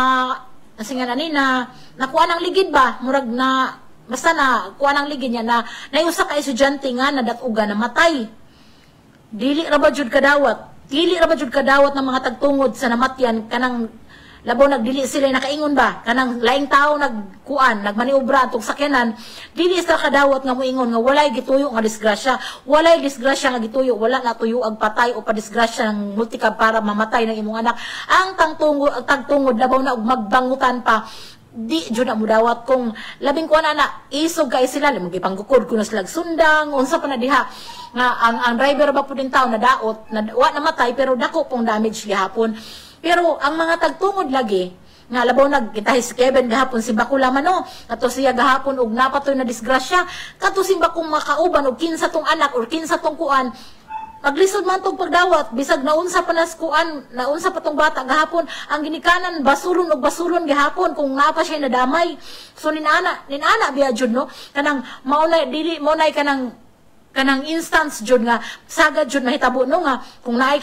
singa na nakuha ng ligid ba murag na basta na kuha ng ligid niya na nayusa ka estudyante nga nadatuga na matay dili ra ba jud kadawat ng mga tagtungod sa namatyan kanang labaw nagdili sila nakaingon ba kanang laing tao nagmaniobra atong sakyanan dili sa kadawat nga moingon nga walay gituyo nga disgrasya nga gituyo wala na tuyo ang patay o padisgrasya ng multicab para mamatay ng imong anak ang tagtungod labaw na og magbangutan pa di jud na mudawat kung labing kuan ana isog kay sila magipanggukod kuno sila sundang unsa pa na diha nga ang driver ba pud din tao nadaot wa namatay pero dako pong damage gihapon. Pero ang mga tagtungod lagi, nga labaw nagkitahi si Kevin gahapon si Bakula man no, kato siya gahapon og napatoy na disgrasya, kato si Bakong makauban og kinsa tong anak or kinsa tong kuan, paglisod man tong pagdawat, bisag naunsa pa nas kuan, naunsa pa tong bata gahapon, ang ginikanan basulon gahapon kung napa siya nadamay. So ninana biya jud no, kanang maunay dili maunay kanang instance jud nga sagad jud mahitabo no nga kung naay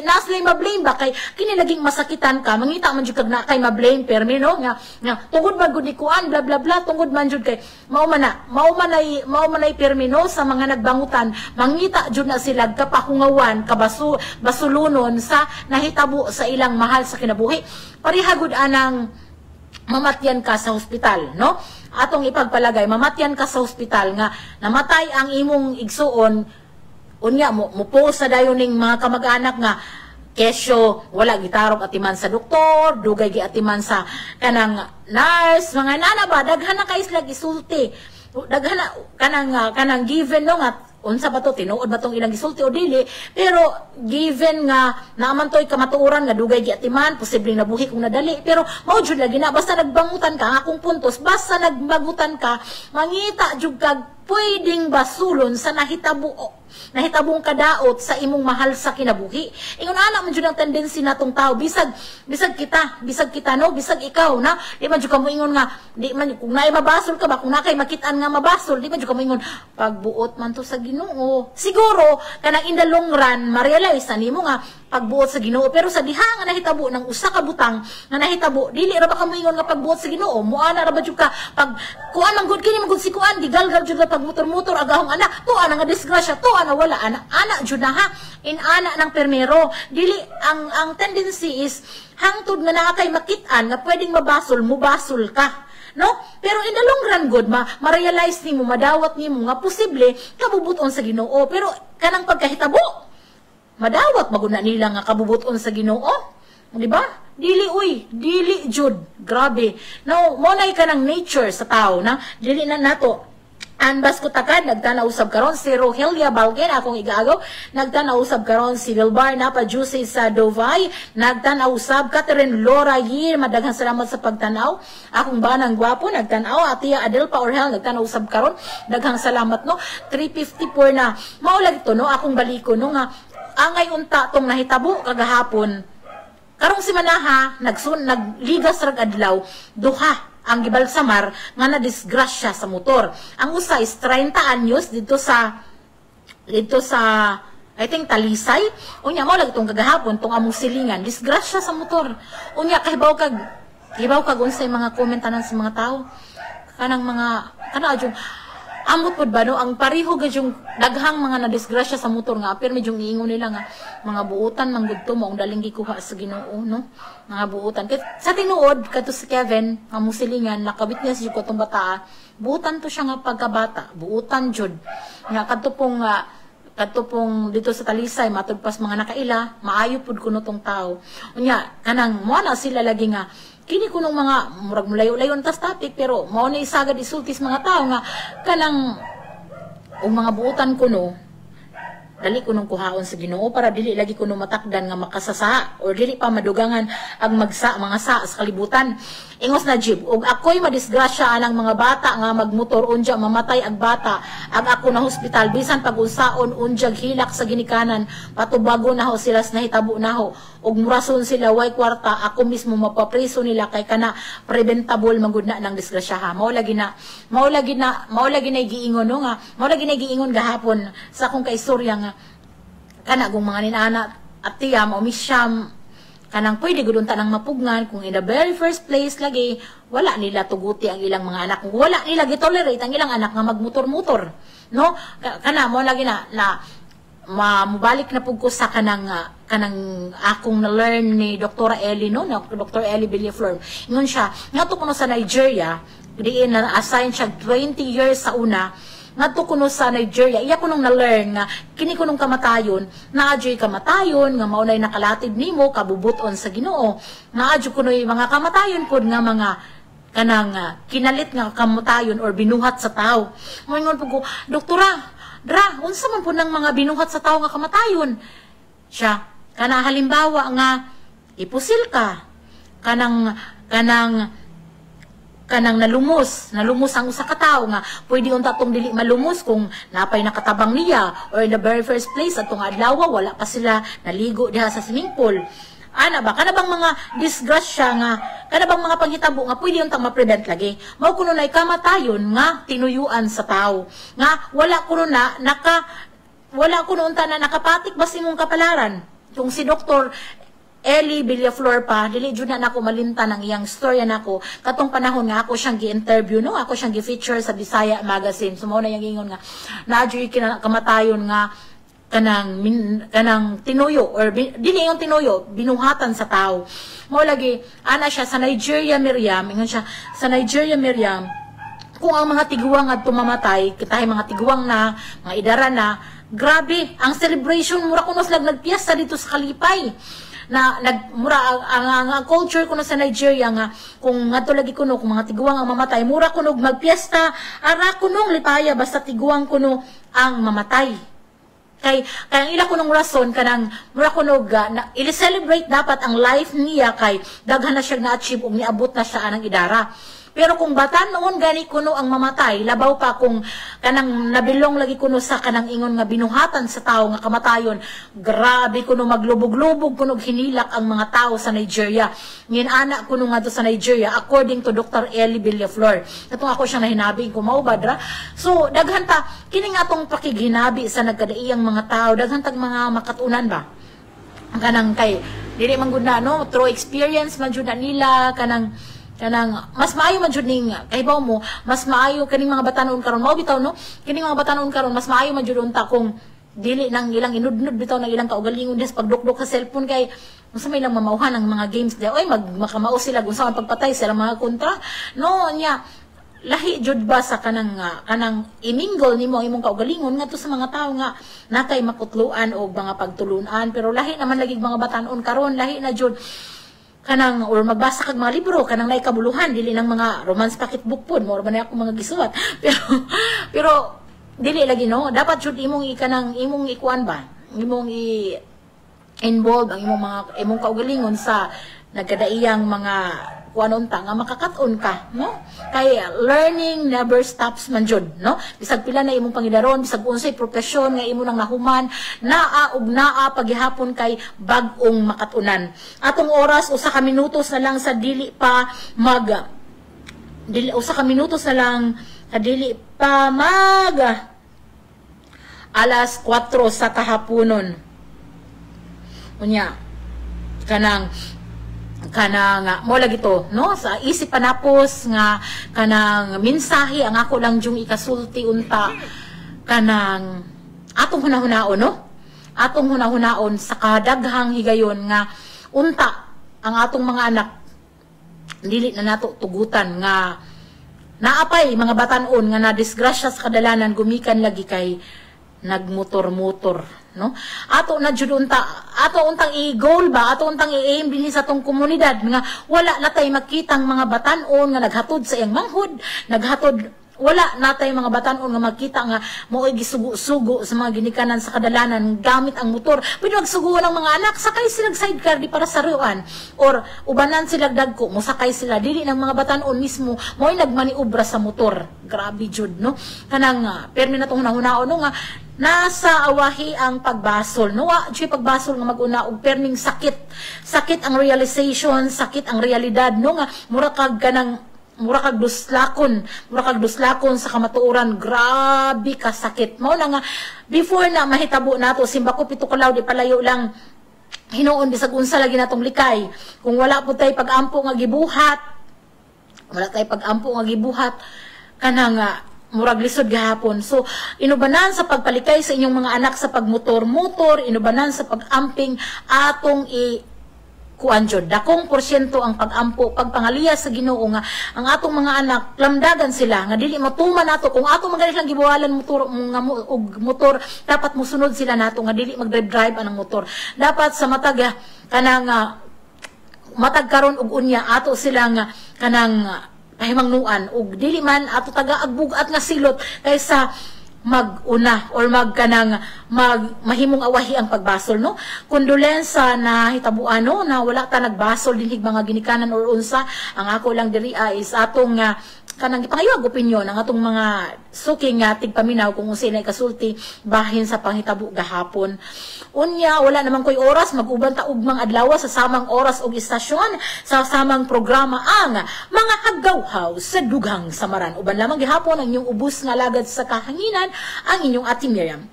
naslay ma-blame ba kay kini naging masakitan ka mangita man jud kag na kay ma-blame permi no nga tungod man gud ni kuan bla bla bla tungod man jud kay mao man ay permi no sa mga nagbangutan mangita jud na sila kapahungawan basulunon sa nahitabo sa ilang mahal sa kinabuhi pareha gud anang mamatyan ka sa hospital no atong ipagpalagay mamatyan ka sa hospital nga namatay ang imong igsuon unya mo po sa dayoning mga kamag-anak nga kesyo wala gitarog atiman sa doktor, dugay gi atiman sa kanang nurse, mga nana ba daghan na kay sila gisulti. Daghan na kanang given no nga unsa ba to tinuod ba tong ilang gisulti o dili, pero given nga naaman toy kamatuoran nga dugay gi atiman, posibleng nabuhi kung nadali, pero mao jud lagi na basta nagbangutan ka ang akong puntos, basta nagbangutan ka mangita jud kag pwedeng basulon sa nahitabong kadaot sa imong mahal sa kinabuhi. Ingon ana man jud ang tendency natong tao, bisag kita no, bisag ikaw na di man jud kamo ingon nga di man kung naay mabasol ka ba, kung nakay makitaan nga mabasol, di man jud kamo ingon pagbuot man to sa Ginoo. Siguro kanang in the long run ma-realize nimo nga pagbuot sa Ginoo, pero sa diha nga nahitabo ng usa ka butang nga nahitabo dili ra ba kamo ingon nga pagbuot sa Ginoo, muana ra ba jud ka pag kuan man gud kini man gud si kuan digalgal jud pag motor-motor agahong ana to ana nga disgrasya to ana wala ana jud na ha in ana ng permero dili ang tendency is hangtod nga naa kay makit-an nga pwedeng mabasol ka no, pero in the long run good ma-realize nimo, madawat nimo nga posible kabubuton sa Ginoo, pero kanang pagkahitabo madawat maguna nila nga kabubuton sa Ginoo, di ba? Dili jud grabe no, mo nay kanang nature sa tao na dili na nato. Anbas ko takad, nagtanaw usab karon si Rogelia Balgen, akong igaagaw, nagtanaw usab karon si Wilbar Napa Juicy sa Dovay, nagtanaw usab Catherine Laura Yir, madaghang salamat sa pagtanaw, akong banang gwapo, nagtanaw, Atia Adelpa Orhel, nagtanaw usab karon, daghang salamat no, 354 na, maulag ito no, akong baliko no nga, angay unta tong nahitabo kagahapon, karong si Manaha, nagligas rag adlaw, duha, ang gibalsamar nga na disgrasya sa motor. Ang usa is 30 anyos dito sa I think Talisay. Unya mo lang itong kagahapon tong among silingan, disgrasya sa motor. Unya kahibaw kag unsay mga komentanan sa mga tao. Kanang mga adjung amot pod ba no, ang pareho gad yung daghang mga nadisgrasya sa motor nga pero medyo iingon nila nga mga buutan man gud to mo ang daling gikuha sa Ginoo no, mga buutan kay sa tinuod kadto si Kevin ang musilingan nakabit niya si kotong bata, buutan to siya nga pagkabata, buutan jud nga kadto pong dito sa Talisay matud pas mga nakaila maayo pud kuno tong tao. Unya kanang mo na sila lagi nga kini kunong mga murag mulayo-layon tas topic pero mao na isagad isultis mga tao nga kanang mga buutan kuno dali kunong kuhaon sa Ginoo para dili lagi kuno matakdan nga makasasa or dili pa madugangan ang mga sa kalibutan. Ingos na jib ug ako'y madisgrasya anang mga bata nga magmotor unja mamatay ag bata ag ako na hospital bisan pag-unsaon unjag hilak sa ginikanan patubago na ho sila sa nahitabo na ho ug murason sila way kwarta ako mismo mapapreso nila kay kana preventable magud na ng disgrasya ha. Mao lagi na giingon no nga mao lagi na giingon gahapon sa akong kaistorya nga kana kung mga ninana at tiya maumisyam kanang pwede gud unta nang mapugnan kung in the very first place lagi wala nila tuguti ang ilang mga anak, kung wala nila gitolerate ang ilang anak nga magmotor-motor no, kana mo lagi na mabalik na pug ko sa kanang akong na-learn ni Dr. Ellie no, Dr. Ellie Villaflor. Ingon siya ngadto kuno sa Nigeria, diin na assign siya 20 years sa una ngadto kuno sa Nigeria, iya kunong na-learn nga kini kunong kamatayon, naadyo'y kamatayon nga maunay nakalatid nimo kabubuton sa Ginoo, naadyo kuno'y mga kamatayon pod nga mga kanang kinalit nga kamatayon or binuhat sa tao. Moingon po ko, Doktora, unsa man po ng mga binuhat sa tao nga kamatayon? Siya, kana halimbawa nga ipusil ka, kanang nalumos ang usa ka tawo nga pwede unta tong dili malumos kung napay nakatabang niya or in the very first place atong adlaw wala pa sila naligo diha sa swimming pool. Ana ba kana bang mga disgrasya nga kana bang mga panghitabo nga pwede untang ma-prevent lagi? Mao kuno nay kamatayon nga tinuyuan sa tawo nga wala kuno unta na nakapatik bas imong kapalaran. Kung si Dr. Ellie Villaflor pa, dili jud na nako malinta ng iyang storya nako katong panahon nga ako siyang gi-interview no, ako siyang gi-feature sa Bisaya Magazine. So mao na yang ingon nga naadyo kamatayon nga kanang tinuyo or dili yung tinuyo binuhatan sa tao. Mao lagi ana siya sa Nigeria Miriam, ingon siya sa Nigeria Miriam kung ang mga tiguang at tumamatay, kitahay mga tiguang na, mga idara na, Grabe, ang celebration mura kuno sila nagpiesta dito sa Kalipay. Na mura ang culture kuno sa Nigeria nga kung ngadto lagi kuno kung mga tiguang ang mamatay, mura kuno magpiesta, ara kuno lipaya basta tiguang kuno ang mamatay. Kay ila ko nung rason kanang mura ko na i-celebrate dapat ang life niya kay daghan na siya na-achieve ug niabot na siya anang idara. Pero kung batan noon gani kuno ang mamatay, labaw pa kung kanang nabilong lagi kuno sa kanang ingon nga binuhatan sa tao nga kamatayon, grabe kuno maglubog-lubog kuno hinilak ang mga tao sa Nigeria. Ngin ana kuno nga sa Nigeria according to Dr. Eli Villaflor. Katong ako siyang nahinabi ko mao badra. So daghan ta kini nga atong pakighinabi sa nagkadaiyang mga tao, daghan tag mga makatunan ba. Kanang kay dili man gud na no, through experience man jud nila kanang mas maayo man jud ning kay baw mo mas maayo kaning mga batanon karon mao bitaw no kining mga batanon karon mas maayo man jud unta kung dili nang ilang inudnud bitaw nang ilang kaugalingon des pagdukdok sa cellphone kay unsa may lang mamauhan ang mga games di oy makamao sila kung saan pagpatay sila mga kontra no nya lahi jud ba sa kanang imingle nimo imong kaugalingon ngadto sa mga tawo nga nakay makutluan og mga pagtulunan pero lahi naman lagi mga batanon karon lahi na jud kanang or magbasa kag mga libro kanang nay kabuluhan dili nang mga romance pocketbook pod mo man ako mga gisuwat pero dili lagi no dapat jud imong imong ikuan ba imong involve ang imong kaugalingon sa nagkadaiyang mga kuanon ta nga makakaton ka no kay learning never stops man jud no bisag pila na imong pangidaron bisag unsay profesyon nga imo nang nahuman naa ug naa paghihapon kay bag-ong makatunan atong oras usa ka minutos na lang sa dili pa usa ka minutos na lang sa dili pa alas 4 sa kahaponon unya kanang mo lagi to no sa isip panapos nga kanang mensahe ang ako lang jung ikasulti unta kanang atong hunahunaon no atong hunahunaon sa kadaghang higayon nga unta ang atong mga anak dili na nato tugutan nga naapay mga batan-on nga na disgrasya sa kadalanan gumikan lagi kay nagmotor-motor no ato na jud unta ato untang i-goal ba ato untang i-aim dinhi sa tong komunidad nga wala natay makitang mga batan-on nga naghatod sa iyang manghud naghatod wala natay mga batan-on nga makita nga mo'y gisugo-sugo sa mga ginikanan sa kadalanan gamit ang motor pwede magsuguan ang mga anak sakay sila sidecar di para sa ruan or ubanan sila dagko mo sakay sila dili ng mga batan-on mismo mo'y nagmaniobra sa motor grabe jud no kanang permi na tong hunahunaon no nga nasa awahi ang pagbasol no jud pagbasol nga maguna og perming sakit ang realization sakit ang realidad no nga mura kag duslakon sa kamatuoran grabe ka sakit mo na nga before na mahitabo nato simba ko pito kalaw di palayo lang hinuon bisag unsa lagi natong likay kung wala po tay pag-ampo nga gibuhat kanang murag lisod gahapon. So, inubanan sa pagpalikay sa inyong mga anak sa pagmotor-motor, inubanan sa pag-amping atong kuan jud dakong porsyento ang pag-ampo pagpangaliya sa Ginoo nga ang atong mga anak lamdagan sila nga dili matuman nato kung atong magalit lang gibuhalan motor dapat musunod sila nato nga dili mag-drive anang motor dapat sa matag kanang matag karon og unya ato sila nga kanang pahimangnuan ug dili man ato taga-agbugat nga silot kaysa mag-una or mahimong awahi ang pagbasol no kondolensa na hitabuan no na wala ta nagbasol dinhig mga ginikanan or unsa ang ako lang diri is atong kanang ipangayog opinyon ang atong mga suking tigpaminaw kung unsay na kasulti bahin sa panghitabo gahapon unya wala naman koy oras mag-uban ta ugmang adlaw sa samang oras og istasyon sa samang programa ang mga haggawhaw sa dugang samaran uban lamang gihapon ang inyong ubos nga lagad sa kahanginan ang inyong Ate Miriam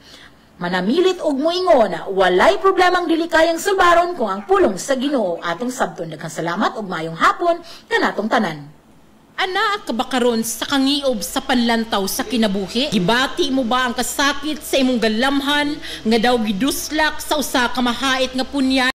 manamilit og moingon walay problemang dili kayang sulbaron kung ang pulong sa Ginoo atong sabton daghang salamat ug maayong hapon kanatong tanan. Ana ka ba karon sa kangiob sa panlantaw sa kinabuhi? Gibati mo ba ang kasakit sa imong galamhan nga daw giduslak sa usa ka mahait nga punyan?